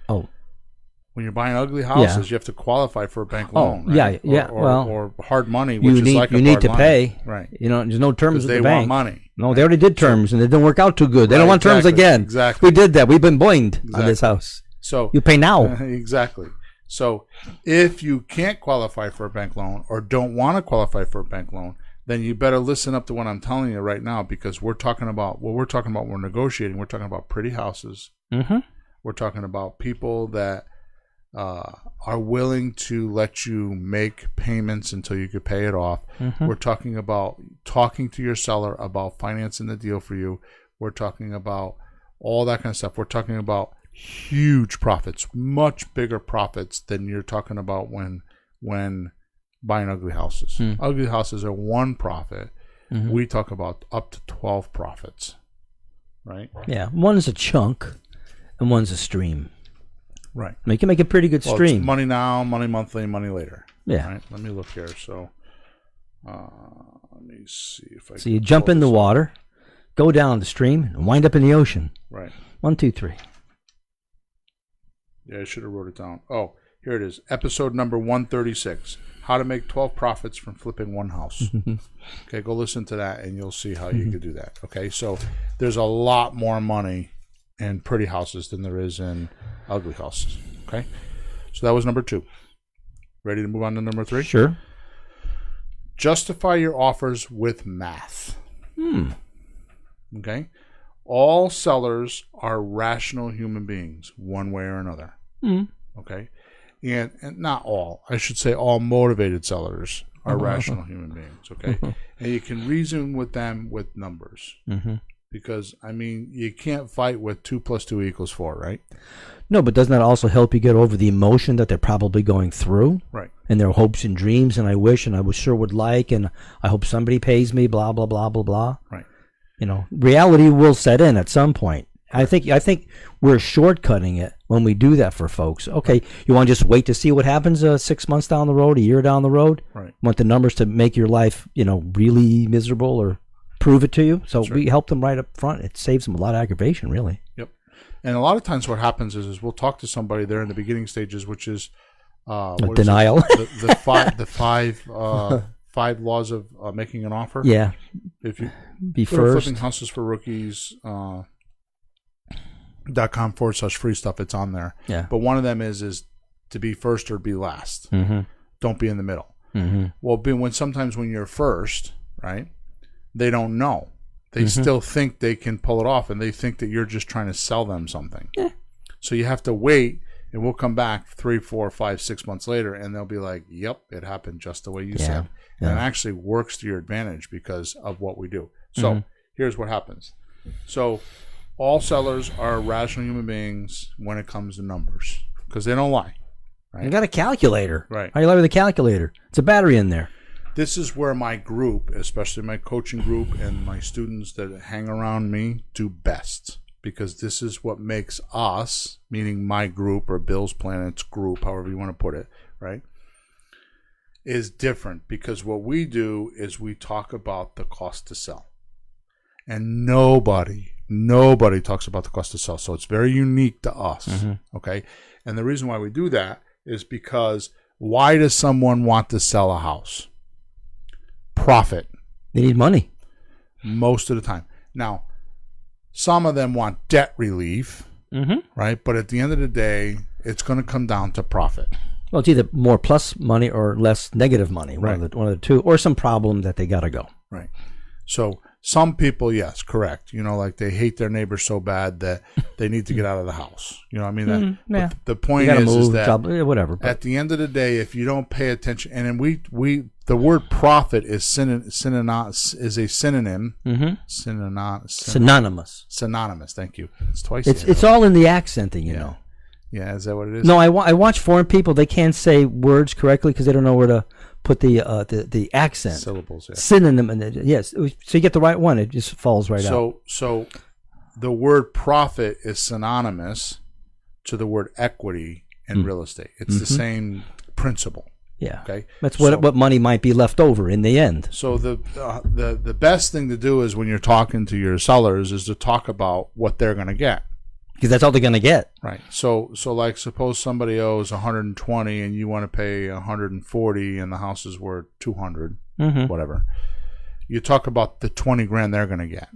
When you're buying ugly houses, you have to qualify for a bank loan. Right? Or hard money, which is like a hard you need to pay. Right. There's no terms with the bank. They want money. No, they already did terms, and it didn't work out too good. They don't want terms again. Exactly. We did that. We've been blamed on this house. So you pay now. Exactly. So if you can't qualify for a bank loan or don't want to qualify for a bank loan, then you better listen up to what I'm telling you right now, because we're negotiating. We're talking about pretty houses. We're talking about people that are willing to let you make payments until you could pay it off. We're talking about talking to your seller about financing the deal for you. We're talking about all that kind of stuff. We're talking about huge profits, much bigger profits than you're talking about when buying ugly houses. Ugly houses are one profit. We talk about up to 12 profits, right? Yeah, one is a chunk and one's a stream. Right. You can make a pretty good stream. It's money now, money monthly, money later. Yeah. Right? Let me look here. So, let me see if I. So you jump in the water, go down the stream, and wind up in the ocean. Right. 1, 2, 3. Yeah, I should have wrote it down. Oh, here it is. Episode number 136. How to make 12 profits from flipping one house. Okay, go listen to that, and you'll see how you could do that. Okay, so there's a lot more money in pretty houses than there is in ugly houses. Okay, so that was number 2. Ready to move on to number 3? Sure. Justify your offers with math. Okay, all sellers are rational human beings, one way or another. Okay, and not all. I should say all motivated sellers are rational human beings. Okay, and you can reason with them with numbers. Because, I mean, you can't fight with 2 + 2 = 4, right? No, but doesn't that also help you get over the emotion that they're probably going through? Right. And their hopes and dreams, and I wish, and I sure would like, and I hope somebody pays me, blah, blah, blah, blah, blah. Right. You know, reality will set in at some point. I think we're shortcutting it when we do that for folks. Okay, you want to just wait to see what happens 6 months down the road, a year down the road? Right. Want the numbers to make your life, really miserable or prove it to you. So we help them right up front. It saves them a lot of aggravation, really. Yep. And a lot of times what happens is we'll talk to somebody there in the beginning stages, which is denial. the five laws of making an offer. Yeah. If you be go first. to flippinghouses.com/free stuff, it's on there. Yeah. But one of them is to be first or be last. Don't be in the middle. Well, sometimes when you're first, right? They don't know. They still think they can pull it off, and they think that you're just trying to sell them something. Yeah. So you have to wait, and we'll come back 3, 4, 5, 6 months later, and they'll be like, yep, it happened just the way you said. And it actually works to your advantage because of what we do. So here's what happens. So all sellers are rational human beings when it comes to numbers because they don't lie. Right? You got a calculator. Right. How do you lie with a calculator? It's a battery in there. This is where my group, especially my coaching group and my students that hang around me, do best. Because this is what makes us, meaning my group or Bill's Planet's group, however you want to put it, right, is different. Because what we do is we talk about the cost to sell. And nobody talks about the cost to sell. So it's very unique to us, okay? And the reason why we do that is because why does someone want to sell a house? Profit. They need money. Most of the time. Now, some of them want debt relief, right? But at the end of the day, it's going to come down to profit. Well, it's either more plus money or less negative money, one of the two, or some problem that they got to go. Right. So some people, yes, correct. Like they hate their neighbor so bad that they need to get out of the house. You know what I mean? Yeah. The point is that whatever. At the end of the day, if you don't pay attention, and then we the word profit is synonymous. Synonymous. Thank you. It's twice. It's all in the accenting, you know. Yeah, is that what it is? No, I watch foreign people. They can't say words correctly because they don't know where to put the accent. Syllables. Yeah. Synonym. Yes. So you get the right one. It just falls right out. So the word profit is synonymous to the word equity in real estate. It's the same principle. Yeah. Okay. That's what money might be left over in the end. So the best thing to do is when you're talking to your sellers is to talk about what they're going to get. Because that's all they're going to get. Right. So like suppose somebody owes 120 and you want to pay 140 and the house is worth 200, whatever. You talk about the 20 grand they're going to get.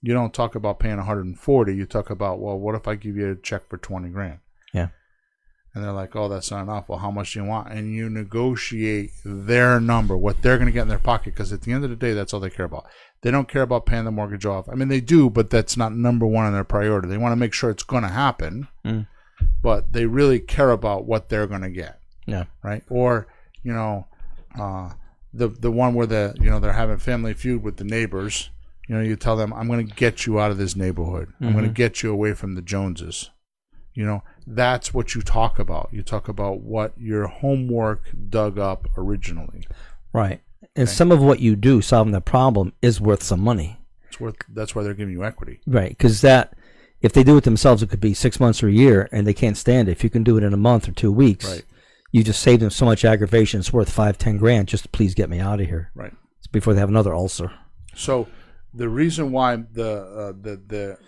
You don't talk about paying 140. You talk about, well, what if I give you a check for 20 grand? Yeah. And they're like, oh, that's not enough. Well, how much do you want? And you negotiate their number, what they're going to get in their pocket, because at the end of the day, that's all they care about. They don't care about paying the mortgage off. I mean, they do, but that's not number one on their priority. They want to make sure it's going to happen, but they really care about what they're going to get. Yeah. Right. Or, the one where they're having Family Feud with the neighbors. You tell them, I'm going to get you out of this neighborhood. I'm going to get you away from the Joneses. That's what you talk about. You talk about what your homework dug up originally. Right. And some of what you do solving the problem is worth some money. That's why they're giving you equity. Right. Because if they do it themselves, it could be 6 months or a year, and they can't stand it. If you can do it in a month or 2 weeks, right, you just save them so much aggravation. It's worth $5-10 just to please get me out of here. Right. It's before they have another ulcer. So the reason why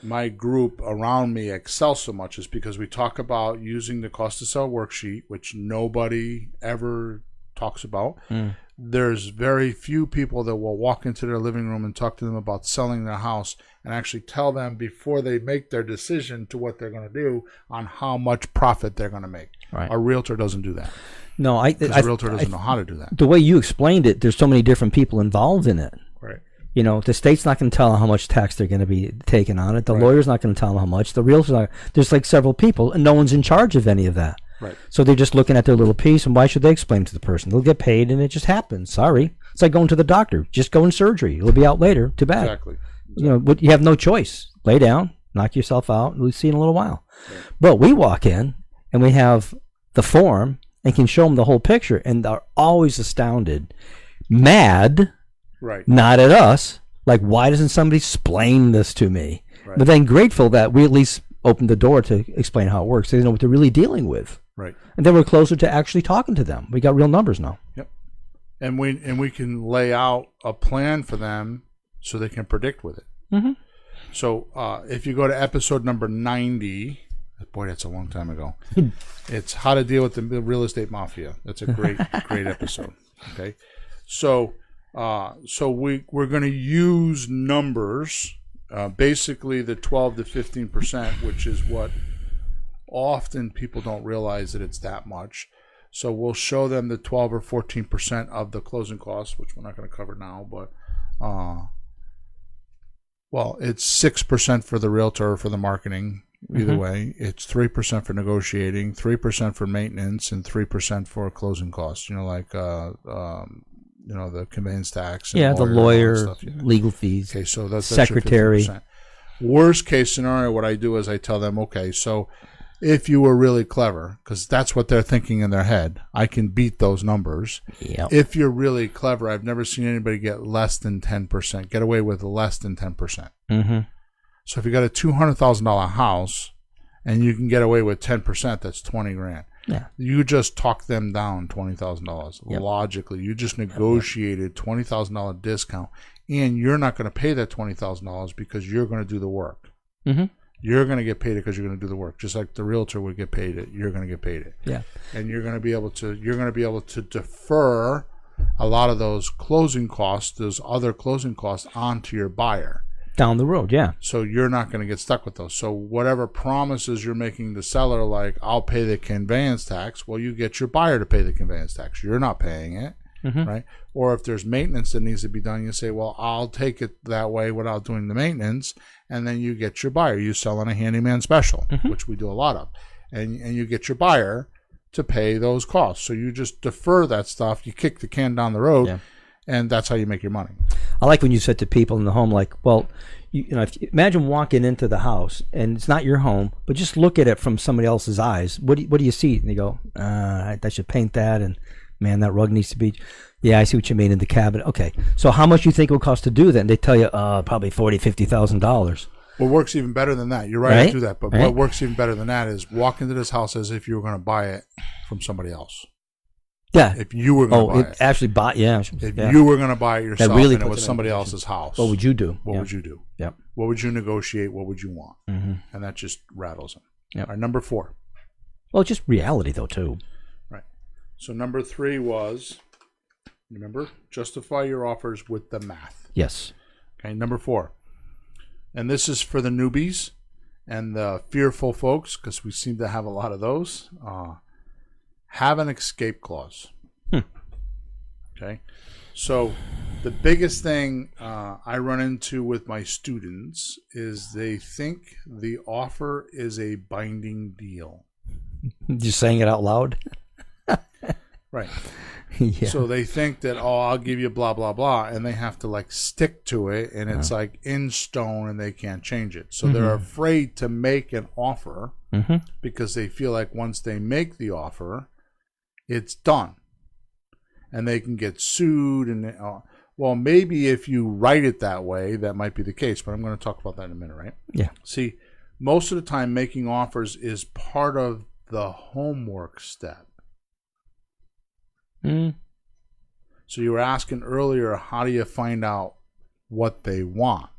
my group around me excels so much is because we talk about using the cost to sell worksheet, which nobody ever talks about. There's very few people that will walk into their living room and talk to them about selling their house and actually tell them before they make their decision to what they're going to do on how much profit they're going to make. Right. A realtor doesn't do that. No, a realtor doesn't know how to do that. The way you explained it, there's so many different people involved in it. Right. The state's not going to tell them how much tax they're going to be taking on it. The lawyer's not going to tell them how much. The realtor's not. There's like several people, and no one's in charge of any of that. Right. So they're just looking at their little piece, and why should they explain it to the person? They'll get paid, and it just happens. Sorry. It's like going to the doctor. Just go in surgery. It'll be out later. Too bad. Exactly. You have no choice. Lay down, knock yourself out, we'll see you in a little while. Right. But we walk in, and we have the form, and can show them the whole picture, and they're always astounded. Mad, right? Not at us. Like, why doesn't somebody explain this to me? Right. But then grateful that we at least opened the door to explain how it works. So they know what they're really dealing with. Right. And then we're closer to actually talking to them. We got real numbers now. Yep. And we can lay out a plan for them so they can predict with it. Mm-hmm. So if you go to episode number 90, boy, that's a long time ago. It's how to deal with the real estate mafia. That's a great episode. Okay. So we're going to use numbers, basically the 12 to 15%, which is what often people don't realize that it's that much. So we'll show them the 12 or 14% of the closing costs, which we're not going to cover now, but it's 6% for the realtor or for the marketing. Either way, it's 3% for negotiating, 3% for maintenance, and 3% for closing costs. The conveyance tax. And the lawyer, legal fees. Okay, so that's secretary. Your 50%. Worst case scenario, what I do is I tell them, okay, so if you were really clever, because that's what they're thinking in their head, I can beat those numbers. Yep. If you're really clever, I've never seen anybody get less than 10%, get away with less than 10%. Mm-hmm. So if you got a $200,000 house and you can get away with 10%, that's $20,000. Yeah. You just talk them down $20,000. Yep. Logically, you just negotiated $20,000 discount, and you're not going to pay that $20,000 because you're going to do the work. Mm-hmm. You're going to get paid it because you're going to do the work, just like the realtor would get paid it. You're going to get paid it. Yeah. And you're going to be able to defer a lot of those closing costs, those other closing costs, onto your buyer. Down the road, yeah. So you're not going to get stuck with those. So whatever promises you're making the seller, like, I'll pay the conveyance tax, well, you get your buyer to pay the conveyance tax. You're not paying it, right? Or if there's maintenance that needs to be done, you say, well, I'll take it that way without doing the maintenance, and then you get your buyer. You sell on a handyman special, which we do a lot of, and you get your buyer to pay those costs. So you just defer that stuff. You kick the can down the road. Yeah. And that's how you make your money. I like when you said to people in the home, like, well, imagine walking into the house and it's not your home, but just look at it from somebody else's eyes. What do you see? And they go, I should paint that, and man, that rug needs to be. Yeah, I see what you mean in the cabinet. Okay, so how much do you think it will cost to do that? And they tell you, probably $40,000-$50,000. What works even better than that? You're right, I do that, but what works even better than that is walk into this house as if you were going to buy it from somebody else. Yeah. If you were going to buy it. Actually bought, yeah. If you were going to buy it yourself and it was somebody else's house. What would you do? What would you do? Yeah. What would you negotiate? What would you want? Mm-hmm. And that just rattles them. Yeah. All right, number 4. Well, just reality, though, too. Right. So number 3 was, remember, justify your offers with the math. Yes. Okay, number 4. And this is for the newbies and the fearful folks, because we seem to have a lot of those. Have an escape clause. Okay. So the biggest thing I run into with my students is they think the offer is a binding deal. Just saying it out loud. Right. Yeah. So they think that, I'll give you blah, blah, blah, and they have to like stick to it, and it's like in stone and they can't change it. So they're afraid to make an offer because they feel like once they make the offer, it's done. And they can get sued. And well, maybe if you write it that way, that might be the case, but I'm going to talk about that in a minute, right? Yeah. See, most of the time making offers is part of the homework step. So you were asking earlier, how do you find out what they want?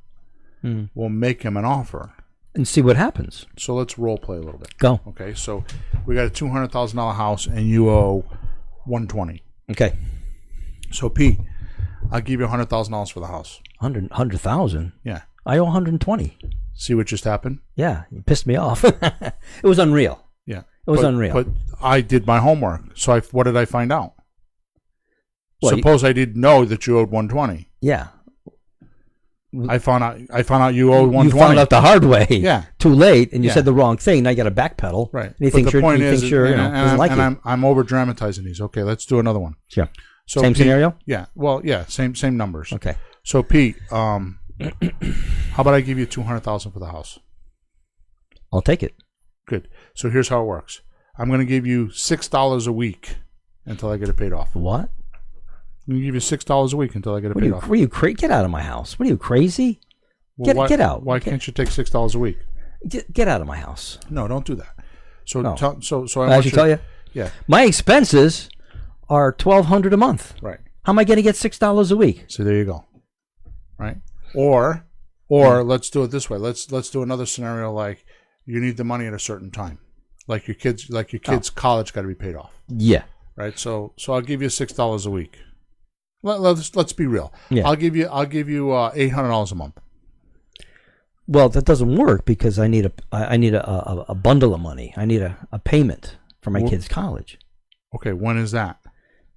We'll make them an offer and see what happens. So let's role play a little bit. Go. Okay, so we got a $200,000 house and you owe $120,000. Okay. So Pete, I'll give you $100,000 for the house. $100,000. Yeah. I owe $120,000. See what just happened? Yeah, you pissed me off. It was unreal. Yeah, it was unreal. But I did my homework. So what did I find out? Well, Suppose I didn't know that you owed $120,000. Yeah. I found out you owed $120,000. You found out the hard way. Yeah. Too late, and you said the wrong thing. Now you got to backpedal. Right. And he thinks you're, doesn't like it. I'm over dramatizing these. Okay, let's do another one. Sure. So same Pete, scenario? Yeah. Well, yeah, same numbers. Okay. So Pete, how about I give you $200,000 for the house? I'll take it. Good. So here's how it works. I'm going to give you $6 a week until I get it paid off. What? I'm going to give you $6 a week until I get it paid off. Get out of my house. What are you, crazy? Well, get out. Why can't you take $6 a week? Get out of my house. No, don't do that. So no. So I should tell you. Yeah. My expenses are $1,200 a month. Right. How am I going to get $6 a week? So there you go. Right. Or let's do it this way. Let's do another scenario like you need the money at a certain time, like your kids' college got to be paid off. Yeah. Right. So I'll give you $6 a week. Let's be real. Yeah. I'll give you $800 a month. Well, that doesn't work because I need a bundle of money. I need a payment for my kids' college. Okay. When is that?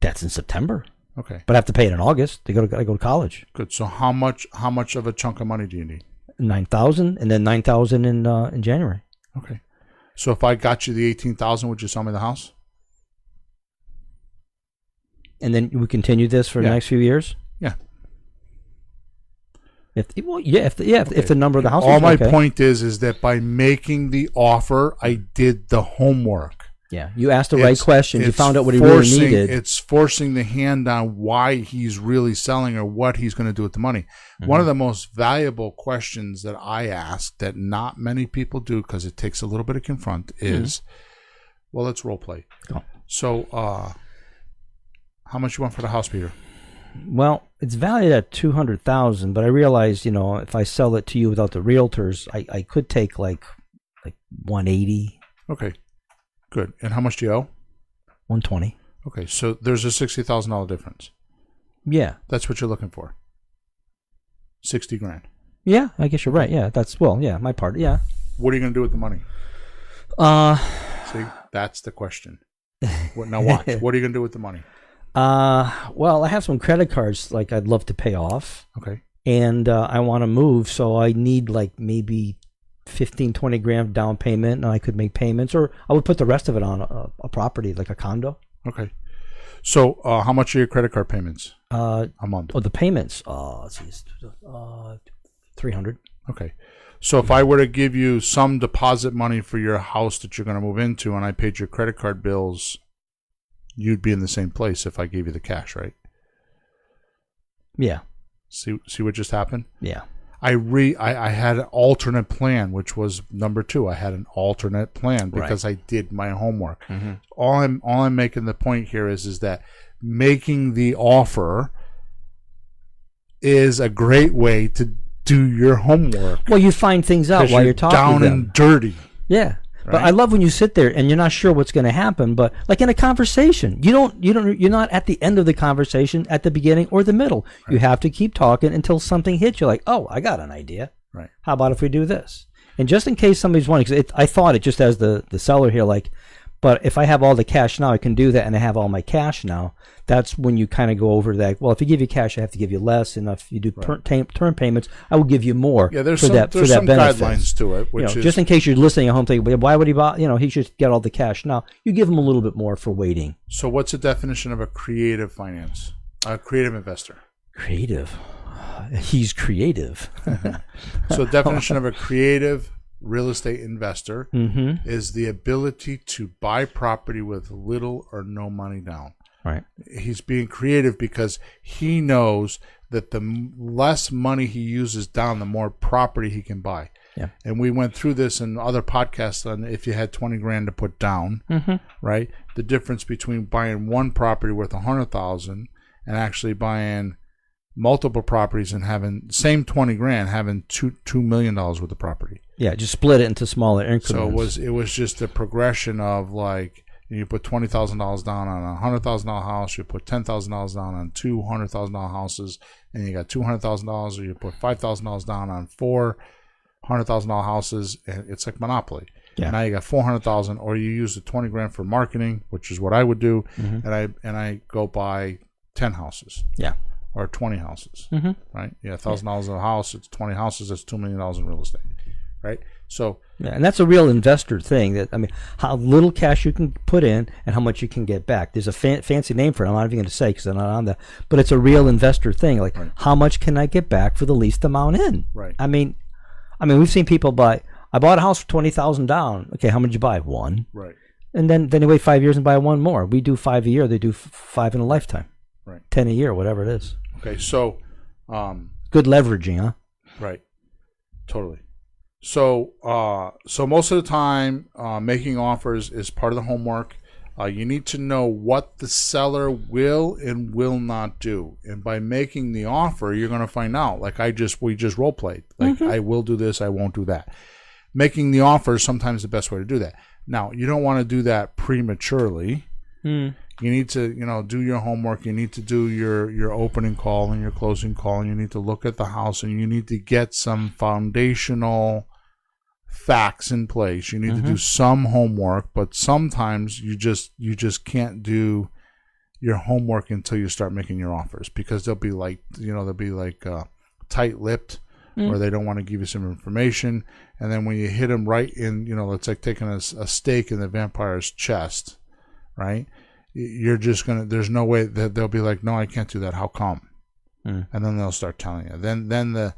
That's in September. Okay. But I have to pay it in August. I go to college. Good. So how much of a chunk of money do you need? $9,000 and then $9,000 in January. Okay. So if I got you the $18,000, would you sell me the house? And then we continue this for the next few years? Yeah. If the number of the house. All my point is that by making the offer, I did the homework. Yeah, you asked the right questions. You found out what he really needed. It's forcing the hand on why he's really selling or what he's going to do with the money. Mm-hmm. One of the most valuable questions that I ask that not many people do because it takes a little bit of confront is, well, let's role play. Oh. So, how much you want for the house, Peter? Well, it's valued at $200,000, but I realized, if I sell it to you without the realtors, I could take like $180. Okay. Good. And how much do you owe? $120. Okay, so there's a $60,000 difference. Yeah. That's what you're looking for. $60,000. Yeah, I guess you're right. Yeah, my part. Yeah. What are you going to do with the money? See, that's the question. Now watch. What are you going to do with the money? Well, I have some credit cards like I'd love to pay off. Okay. And I want to move, so I need like maybe $15,000-$20,000 down payment, and I could make payments, or I would put the rest of it on a property like a condo. Okay. So, how much are your credit card payments a month? Oh, the payments. Let's see, $300. Okay. So, if I were to give you some deposit money for your house that you're going to move into, and I paid your credit card bills, you'd be in the same place if I gave you the cash, right? Yeah. See what just happened? Yeah. I had an alternate plan, which was number 2. I had an alternate plan because I did my homework. Mm-hmm. All I'm making the point here is that making the offer is a great way to do your homework. Well, you find things out while you're talking down to them. and dirty. Yeah. Right? But I love when you sit there and you're not sure what's going to happen. But like in a conversation, you're not at the end of the conversation, at the beginning or the middle. Right. You have to keep talking until something hits you. Like, oh, I got an idea. Right. How about if we do this? And just in case somebody's wondering, because I thought it just as the seller here, like But if I have all the cash now, I can do that, and I have all my cash now. That's when you kind of go over that. Well, if you give you cash, I have to give you less, and if you do term payments, I will give you more. Yeah, there's for some, that, there's for some that benefit. guidelines to it, which is just in case you're listening at home, thinking, why would he buy? He should get all the cash now. You give him a little bit more for waiting. So, what's the definition of a creative finance? A creative investor. Creative. He's creative. So, definition of a creative real estate investor is the ability to buy property with little or no money down. Right. He's being creative because he knows that the less money he uses down, the more property he can buy. Yeah. And we went through this in other podcasts on if you had 20 grand to put down, right? The difference between buying one property worth 100,000 and actually buying multiple properties and having same 20 grand, having $2 million worth of property. Yeah, just split it into smaller increments. So it was just a progression of like you put $20,000 down on a $100,000 house, you put $10,000 down on two $100,000 houses, and you got $200,000, or you put $5,000 down on four $100,000 houses, and it's like Monopoly. Yeah. Now you got $400,000, or you use the 20 grand for marketing, which is what I would do, and I go buy 10 houses. Yeah. Or 20 houses, right? Yeah, $1,000 a house. It's 20 houses. That's $2 million in real estate, right? So, yeah, and that's a real investor thing. That how little cash you can put in and how much you can get back. There's a fancy name for it. I'm not even going to say because I'm not on that. But it's a real investor thing. Like, how much can I get back for the least amount in? Right. I mean, we've seen people buy. I bought a house for $20,000 down. Okay, how much did you buy? One. Right. And then they wait 5 years and buy one more. We do 5 a year. They do 5 in a lifetime. Right. 10 a year, whatever it is. Okay, so good leveraging, huh? Right. Totally. So most of the time, making offers is part of the homework. You need to know what the seller will and will not do, and by making the offer, you're going to find out. Like we just role played. Like I will do this, I won't do that. Making the offer is sometimes the best way to do that. Now, you don't want to do that prematurely. You need to, do your homework. You need to do your opening call and your closing call, and you need to look at the house, and you need to get some foundational facts in place. You need to do some homework, but sometimes you just can't do your homework until you start making your offers, because they'll be like tight-lipped, or they don't want to give you some information, and then when you hit them right in, it's like taking a stake in the vampire's chest, right? You're just there's no way that they'll be like, no, I can't do that. How come? And then they'll start telling you. Then the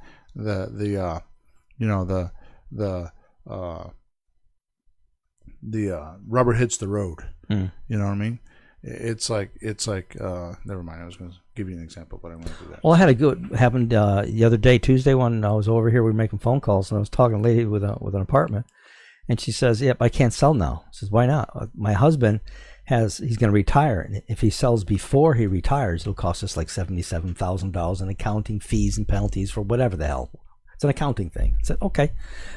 rubber hits the road. You know what I mean? It's like never mind. I was going to give you an example, but I won't do that. Well, I had happened the other day, Tuesday, when I was over here. We were making phone calls, and I was talking to a lady with an apartment, and she says, "Yep, I can't sell now." I says, "Why not?" My husband he's going to retire, and if he sells before he retires, it'll cost us like $77,000 in accounting fees and penalties for whatever the hell. It's an accounting thing. I said, okay.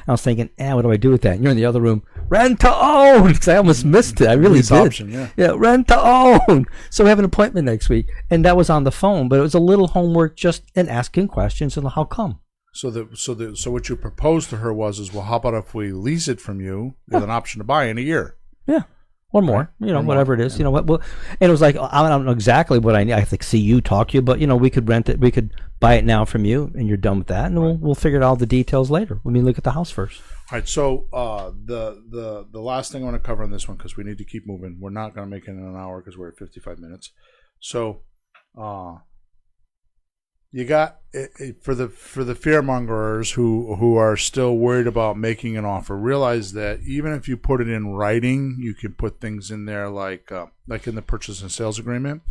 I was thinking, what do I do with that? And you're in the other room, rent to own. Because I almost missed it. I really did. Option, yeah, rent to own. So we have an appointment next week, and that was on the phone, but it was a little homework just in asking questions and how come. So what you proposed to her was, well, how about if we lease it from you with an option to buy in a year? Yeah. Or more, whatever it is, what. Well, and it was like, I don't know exactly what I need. I have to see you, talk to you, but we could rent it. We could buy it now from you, and you're done with that, and we'll figure out all the details later. Look at the house first. All right. So the last thing I want to cover on this one, because we need to keep moving. We're not going to make it in an hour because we're at 55 minutes. So, you got for the fearmongers who are still worried about making an offer. Realize that even if you put it in writing, you can put things in there like in the purchase and sales agreement.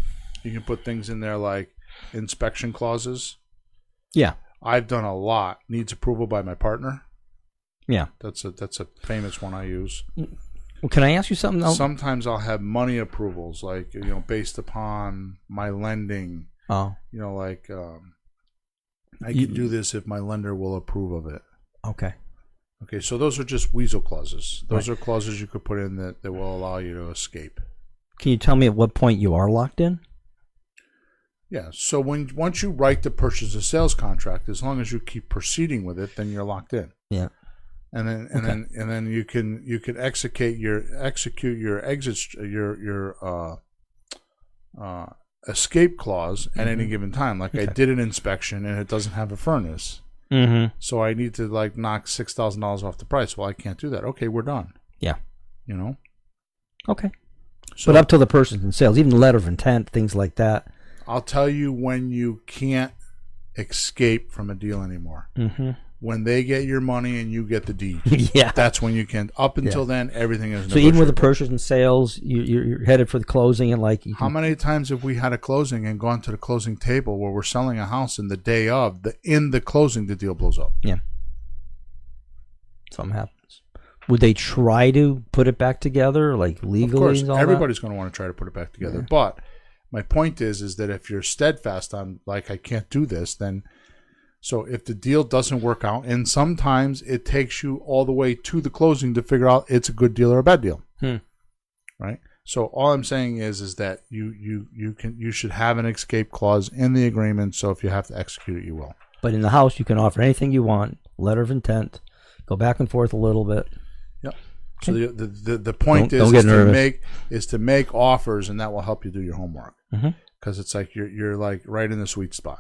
You can put things in there like inspection clauses. Yeah, I've done a lot. Needs approval by my partner. Yeah, that's a famous one I use. Well, can I ask you something else? Sometimes I'll have money approvals, like based upon my lending. Oh, I can do this if my lender will approve of it. Okay. Okay, so those are just weasel clauses. Those are clauses you could put in that will allow you to escape. Can you tell me at what point you are locked in? Yeah, so once you write the purchase and sales contract, as long as you keep proceeding with it, then you're locked in. Yeah. then you can execute your escape clause at any given time. Like I did an inspection and it doesn't have a furnace, so I need to like knock $6,000 off the price. Well, I can't do that. Okay, we're done. Yeah, Okay. So, but up to the person's in sales, even letter of intent, things like that. I'll tell you when you can't escape from a deal anymore. When they get your money and you get the deed. Yeah. That's when you can. Up until then, everything is So even with the purchase and sales, you're headed for the closing and like... How many times have we had a closing and gone to the closing table where we're selling a house and the day of, in the closing, the deal blows up? Yeah. Something happens. Would they try to put it back together, like legally? Of course, and all everybody's going to want to try to put it back together. Yeah. But my point is that if you're steadfast on, like, I can't do this, then... So if the deal doesn't work out, and sometimes it takes you all the way to the closing to figure out it's a good deal or a bad deal, right? So all I'm saying is that you should have an escape clause in the agreement. So if you have to execute it, you will. But in the house, you can offer anything you want, letter of intent, go back and forth a little bit. Yep. So the point is to make offers, and that will help you do your homework, because it's like you're like right in the sweet spot.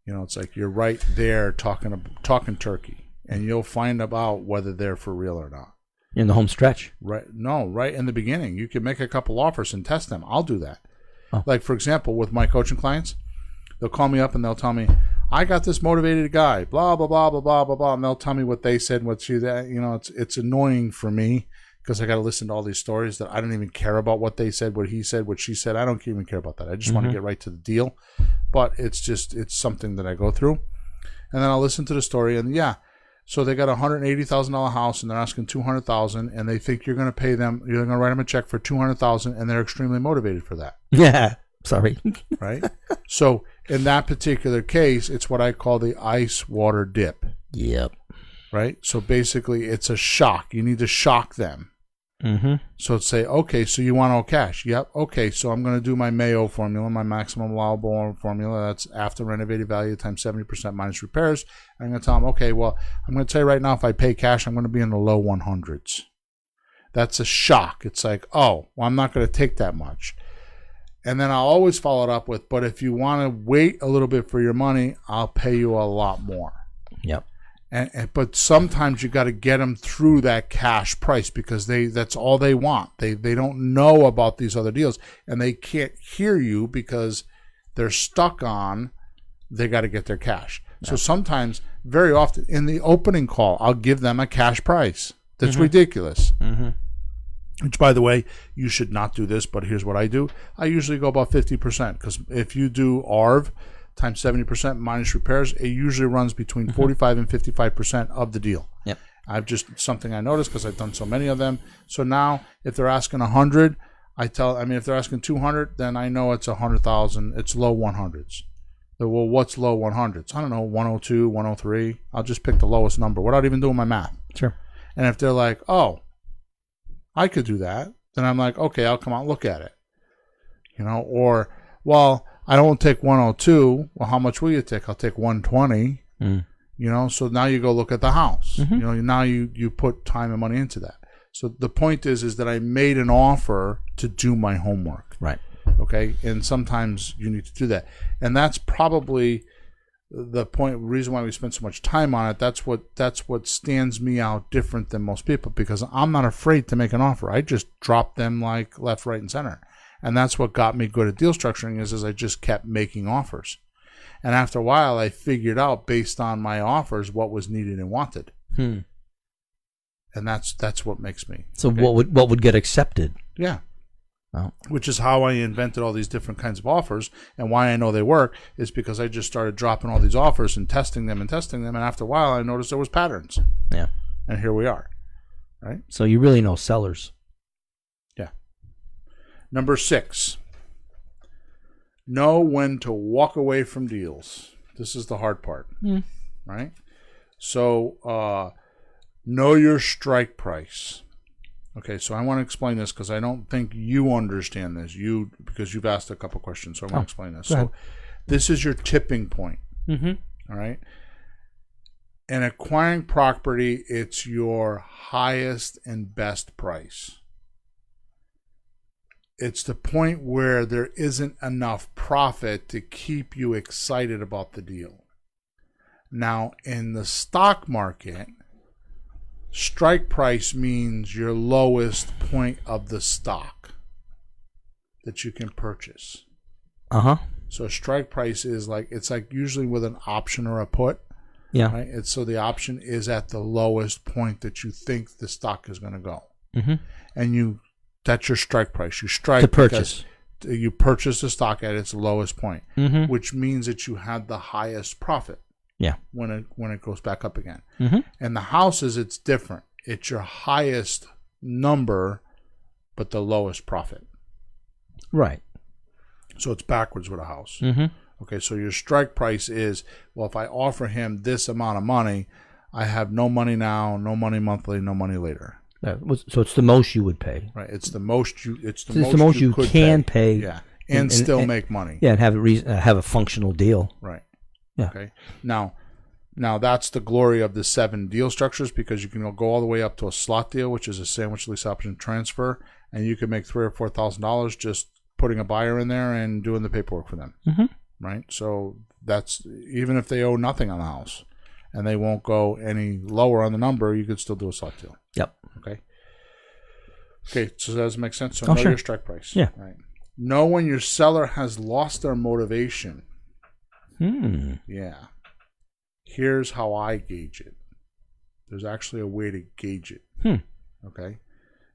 It's like you're right there talking turkey, and you'll find out whether they're for real or not. In the home stretch. Right in the beginning. You can make a couple offers and test them. I'll do that. Oh. Like, for example, with my coaching clients, they'll call me up and they'll tell me, I got this motivated guy, blah, blah, blah, blah, blah, blah, blah, and they'll tell me what they said, it's annoying for me because I got to listen to all these stories that I don't even care about what they said, what he said, what she said. I don't even care about that. I just want to get right to the deal. But it's something that I go through. And then I'll listen to the story, and so they got a $180,000 house and they're asking $200,000, and they think you're going to pay them, you're going to write them a check for $200,000, and they're extremely motivated for that. Yeah. Sorry. Right? So in that particular case, it's what I call the ice water dip. Yep. Right? So basically it's a shock. You need to shock them. So say, okay, so you want all cash. Yep. Okay, so I'm going to do my Mayo formula, my maximum allowable formula. That's after renovated value times 70% minus repairs. I'm going to tell them, okay, well, I'm going to tell you right now, if I pay cash, I'm going to be in the low 100s. That's a shock. It's like, oh, well, I'm not going to take that much. And then I'll always follow it up with, but if you want to wait a little bit for your money, I'll pay you a lot more. Yep. But sometimes you got to get them through that cash price because that's all they want. They don't know about these other deals, and they can't hear you because they're stuck on they got to get their cash. Yeah. So sometimes, very often, in the opening call, I'll give them a cash price. That's ridiculous. Which, by the way, you should not do this, but here's what I do. I usually go about 50% because if you do ARV times 70% minus repairs, it usually runs between 45 and 55% of the deal. Yep. I've just something I noticed because I've done so many of them. So now, if they're asking 100, if they're asking 200, then I know it's 100,000. It's low 100s. Well, what's low 100s? I don't know, 102, 103. I'll just pick the lowest number without even doing my math. Sure. And if they're like, oh, I could do that, then I'm like, okay, I'll come out and look at it. Or, well, I don't take 102. Well, how much will you take? I'll take 120. So now you go look at the house. Now you put time and money into that. So the point is that I made an offer to do my homework. Right. Okay. And sometimes you need to do that. And that's probably the reason why we spend so much time on it. That's what stands me out different than most people, because I'm not afraid to make an offer. I just drop them like left, right, and center. And that's what got me good at deal structuring is I just kept making offers. And after a while, I figured out based on my offers what was needed and wanted. And that's what makes me. So what would get accepted? Yeah. Oh. Which is how I invented all these different kinds of offers, and why I know they work is because I just started dropping all these offers and testing them, and after a while I noticed there was patterns. Yeah. And here we are. Right? So you really know sellers. Yeah. Number 6. Know when to walk away from deals. This is the hard part. Right? So know your strike price. Okay, so I want to explain this because I don't think you understand this. Because you've asked a couple questions, so I want to explain this. So this is your tipping point. All right. In acquiring property, it's your highest and best price. It's the point where there isn't enough profit to keep you excited about the deal. Now, in the stock market, strike price means your lowest point of the stock that you can purchase. So strike price is it's like usually with an option or a put. Yeah. Right? It's so the option is at the lowest point that you think the stock is going to go. And that's your strike price. You strike to purchase. You purchase the stock at its lowest point, which means that you had the highest profit. Yeah. When it goes back up again. And the houses, it's different. It's your highest number, but the lowest profit. Right. So it's backwards with a house. Okay, so your strike price is, well, if I offer him this amount of money, I have no money now, no money monthly, no money later. So it's the most you would pay. Right. It's the most you. It's the most you could can pay. Yeah, and still make money. Yeah, and have a functional deal. Right. Yeah. Okay. Now that's the glory of the 7 deal structures, because you can go all the way up to a slot deal, which is a sandwich lease option transfer, and you can make $3,000 or $4,000 just putting a buyer in there and doing the paperwork for them. Right. So that's, even if they owe nothing on the house and they won't go any lower on the number, you could still do a slot deal. Yep. Okay. So does it make sense? So know sure. your strike price. Yeah. Right. Know when your seller has lost their motivation. Yeah. Here's how I gauge it. There's actually a way to gauge it. Okay.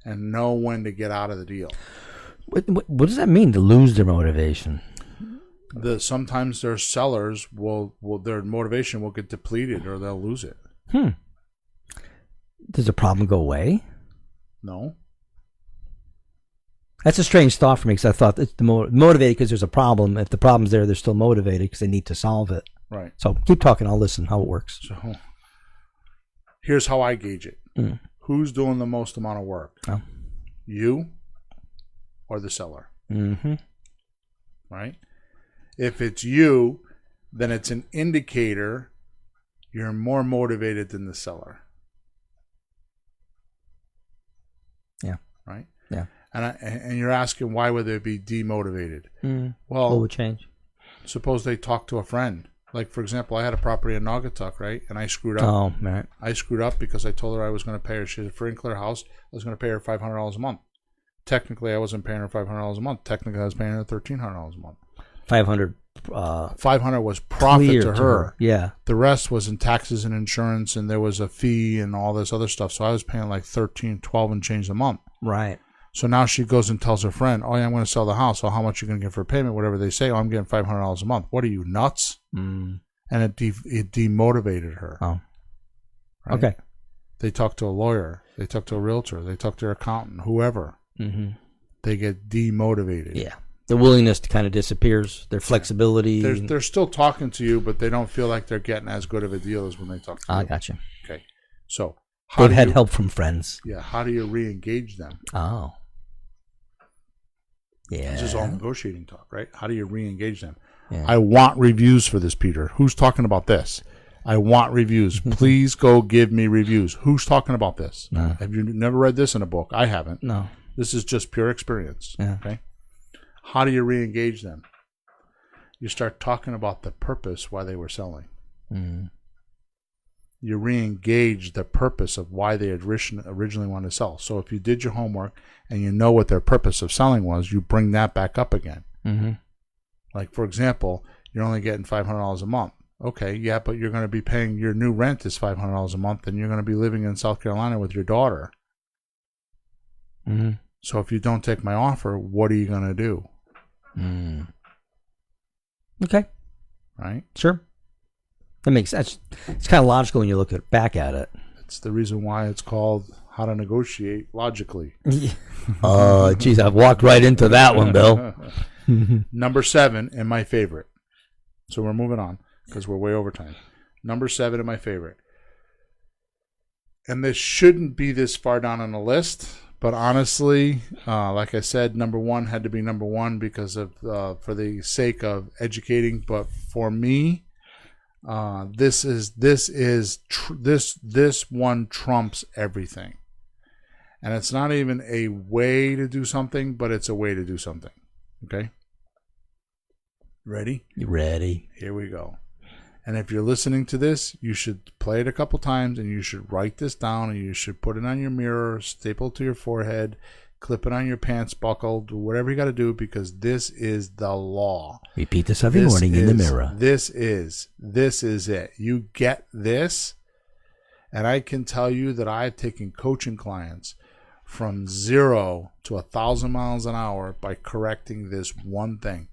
And know when to get out of the deal. What does that mean, to lose their motivation? Sometimes their sellers will their motivation will get depleted, or they'll lose it. Does the problem go away? No. That's a strange thought for me, because I thought it's motivated because there's a problem. If the problem's there, they're still motivated because they need to solve it. Right. So keep talking. I'll listen how it works. So here's how I gauge it. Who's doing the most amount of work? You or the seller? Right? If it's you, then it's an indicator you're more motivated than the seller. Yeah. Right? Yeah. And you're asking, why would they be demotivated? Well, what would change? Suppose they talk to a friend. Like, for example, I had a property in Naugatuck, right? And I screwed up. Oh, right. I screwed up because I told her I was going to pay her. She had a free and clear house. I was going to pay her $500 a month. Technically, I wasn't paying her $500 a month. Technically, I was paying her $1,300 a month. 500 was profit to her. Yeah. The rest was in taxes and insurance, and there was a fee and all this other stuff. So I was paying like $13, $12 and change a month. Right. So now she goes and tells her friend, "Oh yeah, I'm going to sell the house. Oh, how much are you going to get for a payment?" Whatever they say. "Oh, I'm getting $500 a month." What are you, nuts? And it demotivated her. Oh. Right? Okay. They talk to a lawyer. They talk to a realtor. They talk to their accountant. Whoever. They get demotivated. Yeah. The willingness to kind of disappears. Their flexibility. They're still talking to you, but they don't feel like they're getting as good of a deal as when they talk to you. I gotcha. Okay. So they've had help from friends. Yeah. How do you re-engage them? Oh. Yeah. This is all negotiating talk, right? How do you re-engage them? Yeah. I want reviews for this, Peter. Who's talking about this? I want reviews. Please go give me reviews. Who's talking about this? No. Have you never read this in a book? I haven't. No. This is just pure experience. Yeah. Okay. How do you re-engage them? You start talking about the purpose why they were selling. You re-engage the purpose of why they had originally wanted to sell. So if you did your homework and you know what their purpose of selling was, you bring that back up again. Like, for example, you're only getting $500 a month. Okay, yeah, but you're going to be paying, your new rent is $500 a month, and you're going to be living in South Carolina with your daughter. So if you don't take my offer, what are you going to do? Okay. Right? Sure. That makes sense. It's kind of logical when you look back at it. It's the reason why it's called How to Negotiate Logically. Oh, geez, I've walked right into that one, Bill. Number 7, and my favorite. So we're moving on because we're way over time. Number 7 and my favorite. And this shouldn't be this far down on the list, but honestly, like I said, number 1 had to be number 1 because of for the sake of educating. But for me, This one trumps everything. And it's not even a way to do something, but it's a way to do something. Okay? Ready? Ready. Here we go. And if you're listening to this, you should play it a couple times, and you should write this down, and you should put it on your mirror, staple it to your forehead, clip it on your pants buckle, do whatever you got to do, because this is the law. Repeat this every morning in the mirror. This is it. You get this, and I can tell you that I've taken coaching clients from 0 to 1,000 miles an hour by correcting this one thing.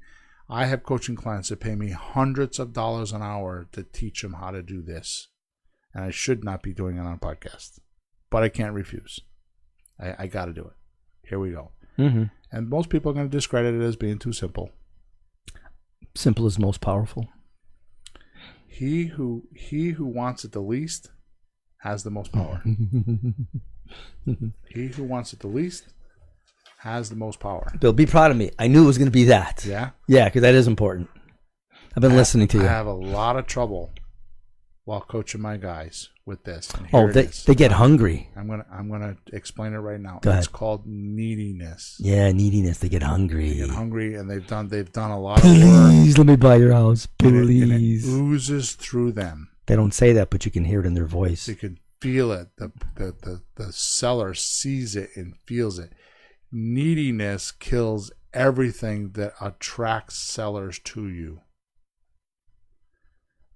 I have coaching clients that pay me hundreds of dollars an hour to teach them how to do this. And I should not be doing it on a podcast. But I can't refuse. I got to do it. Here we go. Mm-hmm. And most people are going to discredit it as being too simple. Simple is most powerful. He who wants it the least has the most power. He who wants it the least has the most power. Bill, be proud of me. I knew it was going to be that. Yeah? Yeah, because that is important. I've been listening to you. I have a lot of trouble while coaching my guys with this. They get hungry. I'm gonna explain it right now. Go ahead. It's called neediness. Yeah, neediness. They get hungry. They get hungry, and they've done a lot of work. Please, let me buy your house. Please. And it oozes through them. They don't say that, but you can hear it in their voice. You can feel it. The seller sees it and feels it. Neediness kills everything that attracts sellers to you.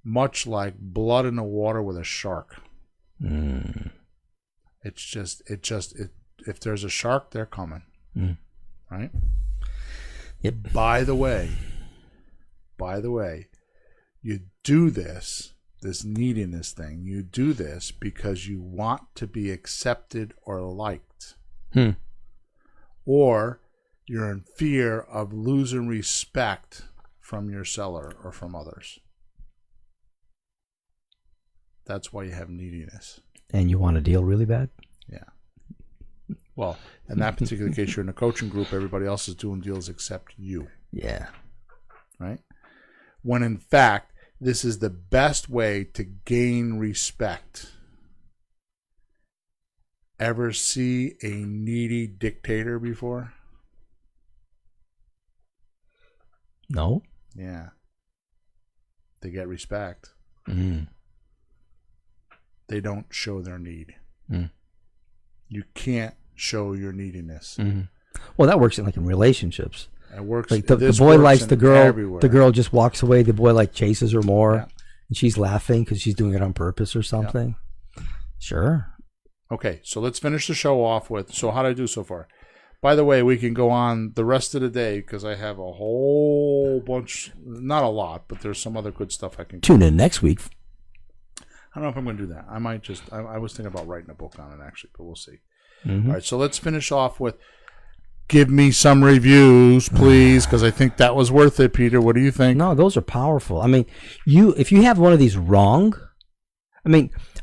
Much like blood in the water with a shark. It's just if there's a shark, they're coming. Right? Yep. By the way, you do this neediness thing. You do this because you want to be accepted or liked. Or you're in fear of losing respect from your seller or from others. That's why you have neediness. And you want to deal really bad? Yeah. Well, in that particular case, you're in a coaching group. Everybody else is doing deals except you. Yeah. Right? When in fact, this is the best way to gain respect. Ever see a needy dictator before? No. Yeah. They get respect. They don't show their need. You can't show your neediness. Well, that works in relationships. It works. Like the boy likes the girl. Everywhere. The girl just walks away. The boy chases her more, and she's laughing because she's doing it on purpose or something. Yeah. Sure. Okay, so let's finish the show off with. So how did I do so far? By the way, we can go on the rest of the day because I have a whole bunch. Not a lot, but there's some other good stuff I can. Tune in next week. I don't know if I'm going to do that. I might just. I was thinking about writing a book on it actually, but we'll see. All right, so let's finish off with. Give me some reviews, please, because I think that was worth it, Peter. What do you think? No, those are powerful. I mean, if you have one of these wrong,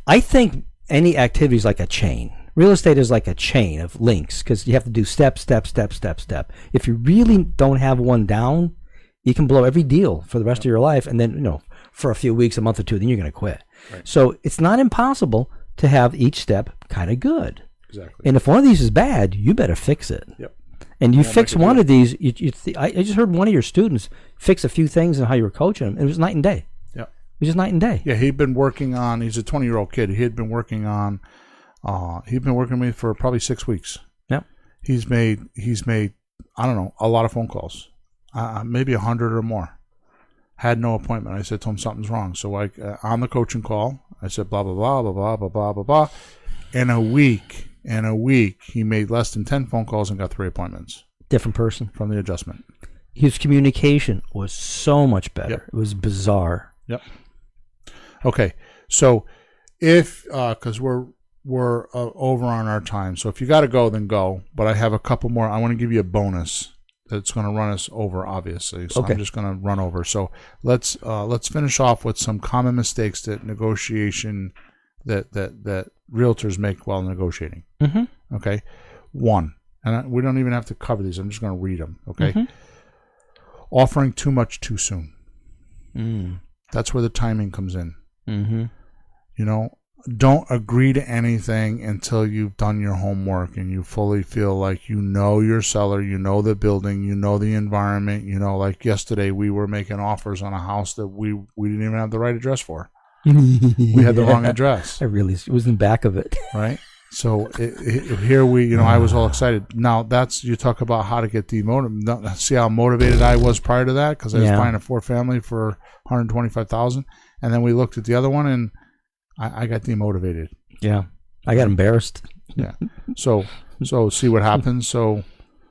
I think any activity is like a chain. Real estate is like a chain of links because you have to do step, step, step, step, step. If you really don't have one down, you can blow every deal for the rest of your life, and then for a few weeks, a month or two, then you're going to quit. Right. So it's not impossible to have each step kind of good. Exactly. And if one of these is bad, you better fix it. Yep. And you fix one of these. I just heard one of your students fix a few things in how you were coaching him. It was night and day. Yeah. It was just night and day. Yeah, he'd been working on. He's a 20-year-old kid. He had been working on. He'd been working with me for probably 6 weeks. Yep. He's made. I don't know, a lot of phone calls, maybe 100 or more. Had no appointment. I said to him something's wrong. So on the coaching call, I said blah blah blah blah blah blah blah blah blah. In a week, he made less than 10 phone calls and got 3 appointments. Different person from the adjustment. His communication was so much better. Yep. It was bizarre. Yep. Okay, so if because we're over on our time, so if you got to go, then go. But I have a couple more. I want to give you a bonus that's going to run us over, obviously. So okay. I'm just going to run over. So let's finish off with some common mistakes that negotiation that realtors make while negotiating. Mm-hmm. Okay, 1, and we don't even have to cover these. I'm just going to read them. Okay, offering too much too soon. That's where the timing comes in. Mm-hmm. You know, don't agree to anything until you've done your homework and you fully feel like you know your seller, you know the building, you know the environment. You know, like yesterday we were making offers on a house that we didn't even have the right address for. We had the wrong address. It was in the back of it. Right? So here I was all excited. Now you talk about how to get demotivated. See how motivated I was prior to that, because I was buying a 4-family for $125,000, and then we looked at the other one and I got demotivated. Yeah, I got embarrassed. Yeah. So see what happens. So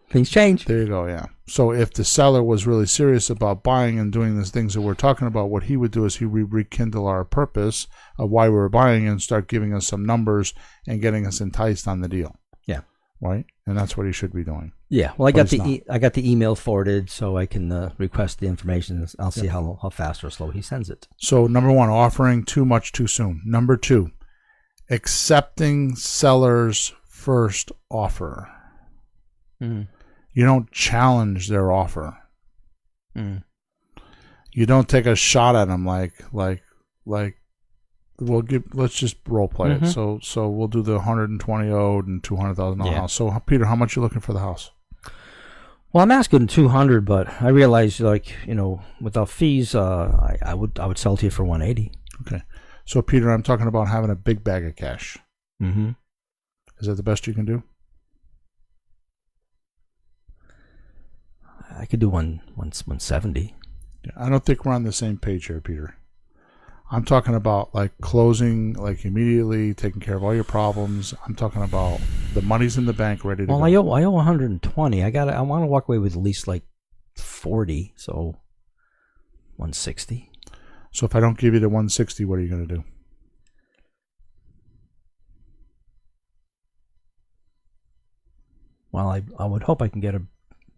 things change. There you go. Yeah. So if the seller was really serious about buying and doing these things that we're talking about, what he would do is he would rekindle our purpose of why we were buying and start giving us some numbers and getting us enticed on the deal. Yeah. Right. And that's what he should be doing. Yeah. Well, I got the email forwarded, so I can request the information. I'll see how fast or slow he sends it. So number 1, offering too much too soon. Number 2, accepting seller's first offer. Mm-hmm. You don't challenge their offer. Mm. You don't take a shot at them like let's just role play it. So we'll do the 120 owed and $200,000 house. So Peter, how much are you looking for the house? Well, I'm asking 200, but I realize without fees, I would sell to you for 180. Okay. So Peter, I'm talking about having a big bag of cash. Mm-hmm. Is that the best you can do? I could do 170. I don't think we're on the same page here, Peter. I'm talking about like closing, like immediately, taking care of all your problems. I'm talking about the money's in the bank, ready to go. Well, I owe 120. I want to walk away with at least like 40, so 160. So if I don't give you the 160, what are you going to do? Well, I would hope I can get a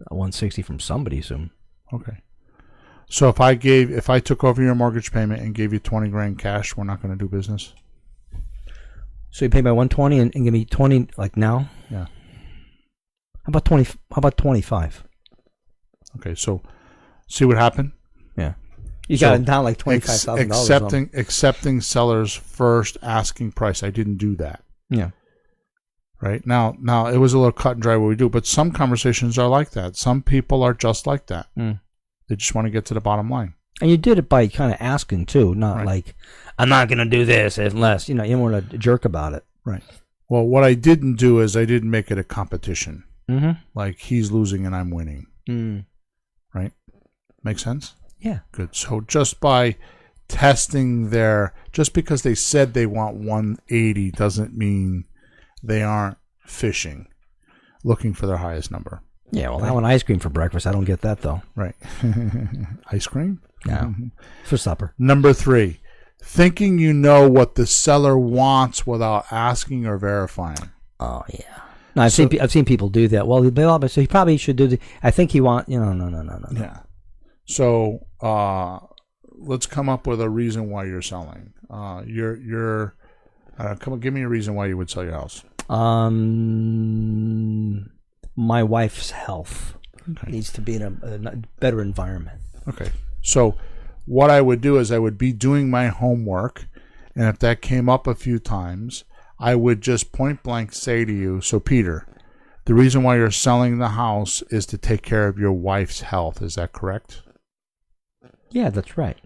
160 from somebody soon. Okay. So if I took over your mortgage payment and gave you $20,000 cash, we're not going to do business? So you pay my 120 and give me 20 like now? Yeah. How about 20? How about 25? Okay, so see what happened? Yeah. You got it down like $25,000. Accepting seller's first asking price. I didn't do that. Yeah. Right? Now it was a little cut and dry what we do, but some conversations are like that. Some people are just like that. Mm. They just want to get to the bottom line. And you did it by kind of asking too, not like, I'm not going to do this unless, you don't want to jerk about it. Right. Well, what I didn't do is I didn't make it a competition. Mm-hmm. Like he's losing and I'm winning. Mm. Right? Make sense? Yeah. Good. So just by testing just because they said they want 180 doesn't mean they aren't fishing, looking for their highest number. Yeah, well, I want ice cream for breakfast. I don't get that, though. Right. Ice cream? No. For supper. Number 3, thinking you know what the seller wants without asking or verifying. Oh, yeah. No, I've seen people do that. Well, he probably should do I think he wants, no. Yeah. So let's come up with a reason why you're selling. Come on, give me a reason why you would sell your house. My wife's health needs to be in a better environment. Okay. So what I would do is I would be doing my homework, and if that came up a few times, I would just point blank say to you, so Peter, the reason why you're selling the house is to take care of your wife's health. Is that correct? Yeah, that's right.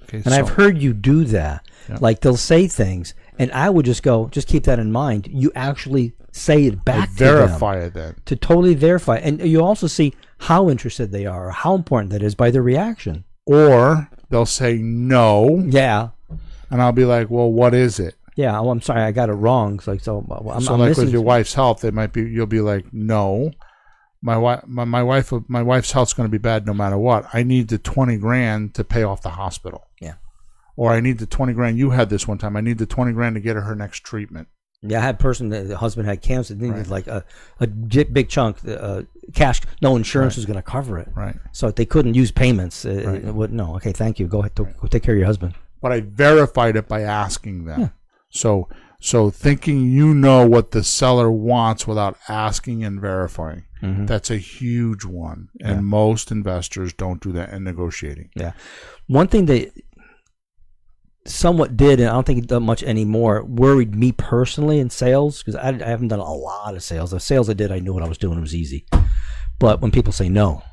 Okay, and I've heard you do that. Yeah. Like they'll say things, and I would just keep that in mind. You actually say it back to them. Verify it then. To totally verify. And you also see how interested they are, or how important that is by their reaction. Or they'll say no. Yeah. And I'll be like, well, what is it? Yeah, well, I'm sorry, I got it wrong. I'm with your wife's health, you'll be like, no. My wife's health's going to be bad no matter what. I need the $20,000 to pay off the hospital. Yeah. Or I need the $20,000. You had this one time. I need the $20,000 to get her next treatment. Yeah, I had a person the husband had cancer. They needed like a big chunk cash. No insurance was going to cover it. Right. So they couldn't use payments. No. Okay, thank you. Go ahead. Go take care of your husband. But I verified it by asking them. Yeah. So thinking you know what the seller wants without asking and verifying. Mm-hmm. That's a huge one. And most investors don't do that in negotiating. Yeah. One thing somewhat did, and I don't think it does much anymore, worried me personally in sales, because I haven't done a lot of sales. The sales I did, I knew what I was doing. It was easy. But when people say no,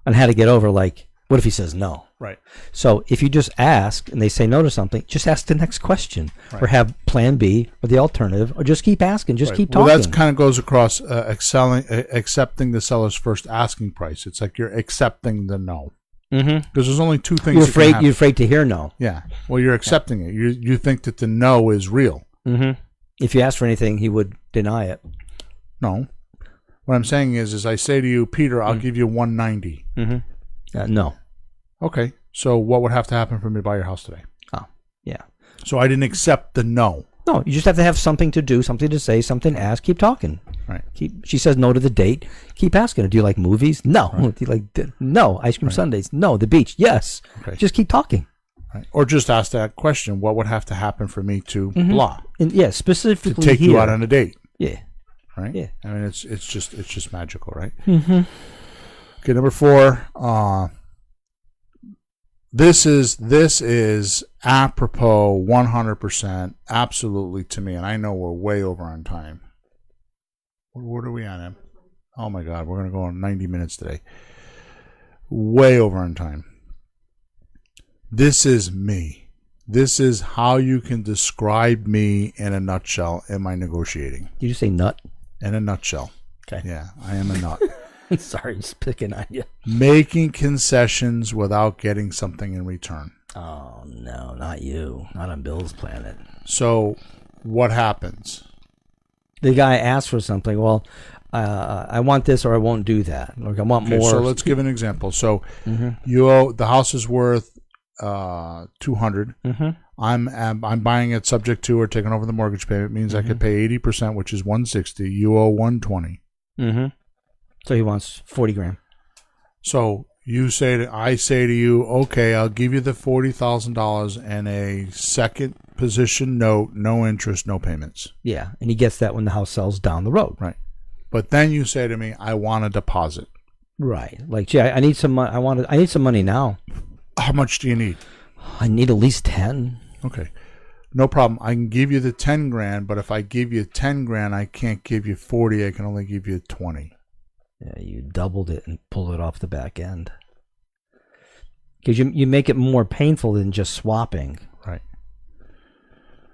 and how to get over, like, what if he says no? Right. So if you just ask and they say no to something, just ask the next question, right. or have plan B or the alternative, or just keep asking, just keep talking. Well, that kind of goes across accepting the seller's first asking price. It's like you're accepting the no. Because there's only two things. You're afraid to hear no. Yeah. Well, you're accepting it. You think that the no is real. If you ask for anything, he would deny it. No. What I'm saying is I say to you, Peter, I'll give you 190. No. Okay. So what would have to happen for me to buy your house today? Oh, yeah. So I didn't accept the no. No, you just have to have something to do, something to say, something to ask. Keep talking. Right. She says no to the date. Keep asking her. Do you like movies? No. Right. Do you like no ice cream sundaes? No. The beach? Yes. Okay. Just keep talking. Right. Or just ask that question: what would have to happen for me to blah? And specifically to take you out on a date. Yeah. Right. Yeah. I mean, it's just magical, right? Okay. Number 4. This is apropos 100% absolutely to me, and I know we're way over on time. What are we on, Em? Oh my God, we're going to go on 90 minutes today. Way over on time. This is me. This is how you can describe me in a nutshell in my negotiating. Did you say nut? In a nutshell. Okay. Yeah, I am a nut. Sorry, just picking on you. Making concessions without getting something in return. Oh, no, not you. Not on Bill's planet. So what happens? The guy asks for something. Well, I want this or I won't do that. Like, I want more. So let's give an example. So you owe, the house is worth $200. I'm buying it subject to or taking over the mortgage payment. It means I could pay 80%, which is $160. You owe $120. So he wants $40,000. So I say to you, okay, I'll give you the $40,000 and a second position note, no interest, no payments. Yeah, and he gets that when the house sells down the road. Right. But then you say to me, I want a deposit. Right. Like, gee, I need some money. I need some money now. How much do you need? I need at least 10. Okay. No problem. I can give you the $10,000, but if I give you $10,000, I can't give you 40. I can only give you 20. Yeah, you doubled it and pulled it off the back end. Because you make it more painful than just swapping. Right.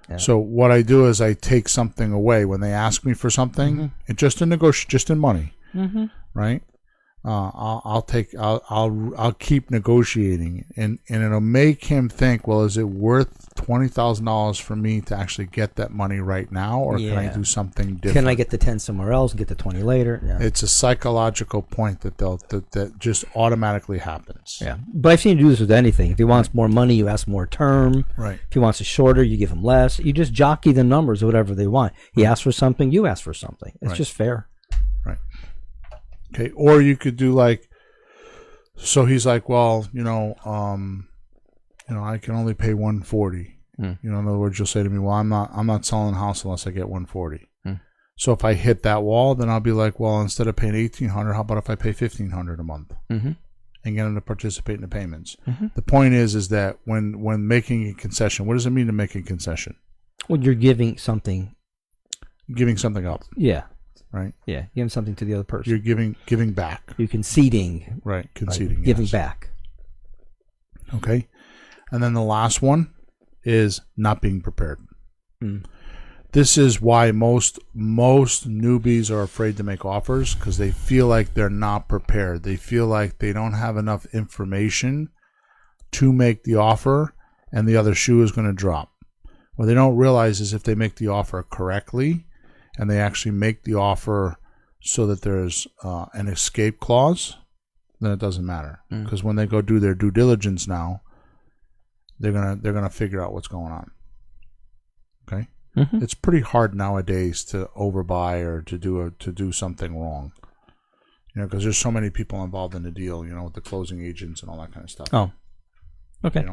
Yeah. So what I do is I take something away when they ask me for something, and just to negotiate, just in money, right? I'll keep negotiating, and it'll make him think, well, is it worth $20,000 for me to actually get that money right now, or can I do something different? Can I get the 10 somewhere else and get the 20 later? Yeah. It's a psychological point that just automatically happens. Yeah, but I've seen you do this with anything. If he wants more money, you ask more term. Right. If he wants it shorter, you give him less. You just jockey the numbers of whatever they want. He asks for something, you ask for something. It's just fair. Right. Okay, or you could do like, so he's like, well, I can only pay $140. In other words, you'll say to me, well, I'm not selling the house unless I get $140. So if I hit that wall, then I'll be like, well, instead of paying $1,800, how about if I pay $1,500 a month and get him to participate in the payments? The point is that when making a concession, what does it mean to make a concession? Well, you're giving something. Giving something up. Yeah. Right. Yeah, giving something to the other person. You're giving back. You're conceding. Right, conceding. Right. Giving back. Okay, and then the last one is not being prepared. This is why most newbies are afraid to make offers, because they feel like they're not prepared. They feel like they don't have enough information to make the offer, and the other shoe is going to drop. What they don't realize is if they make the offer correctly, and they actually make the offer so that there's an escape clause, then it doesn't matter. Because when they go do their due diligence now, they're gonna figure out what's going on. Okay, it's pretty hard nowadays to overbuy or to do something wrong. Because there's so many people involved in the deal. With the closing agents and all that kind of stuff. Oh, okay.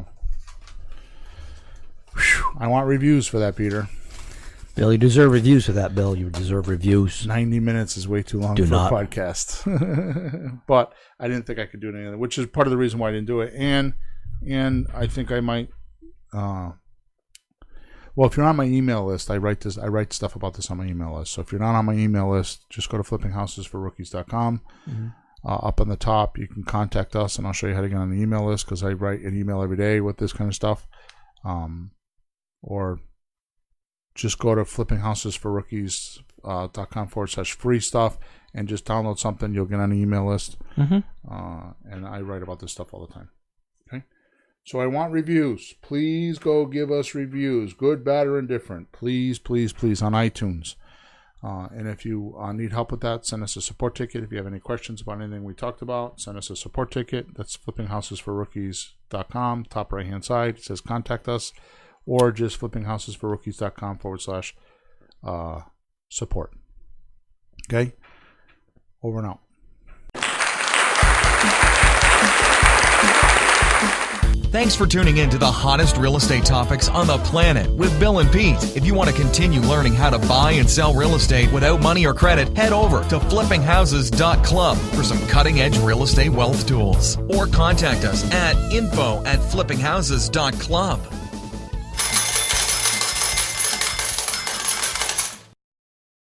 I want reviews for that, Peter. Bill, you deserve reviews for that, Bill. You deserve reviews. 90 minutes is way too long for a podcast. But I didn't think I could do it any other, which is part of the reason why I didn't do it. And I think I might well, if you're on my email list, I write stuff about this on my email list. So if you're not on my email list, just go to flippinghousesforrookies.com. Up on the top, you can contact us, and I'll show you how to get on the email list, because I write an email every day with this kind of stuff. Or just go to flippinghousesforrookies.com/free stuff and just download something. You'll get on the email list. And I write about this stuff all the time. Okay. So I want reviews. Please go give us reviews, good, bad, or indifferent. Please, please, please, on iTunes. And if you need help with that, send us a support ticket. If you have any questions about anything we talked about, send us a support ticket. That's flippinghousesforrookies.com. Top right-hand side, it says contact us. Or just flippinghousesforrookies.com/support. Okay? Over and out. Thanks for tuning in to the hottest real estate topics on the planet with Bill and Pete. If you want to continue learning how to buy and sell real estate without money or credit, head over to flippinghouses.club for some cutting-edge real estate wealth tools. Or contact us at info@flippinghouses.club.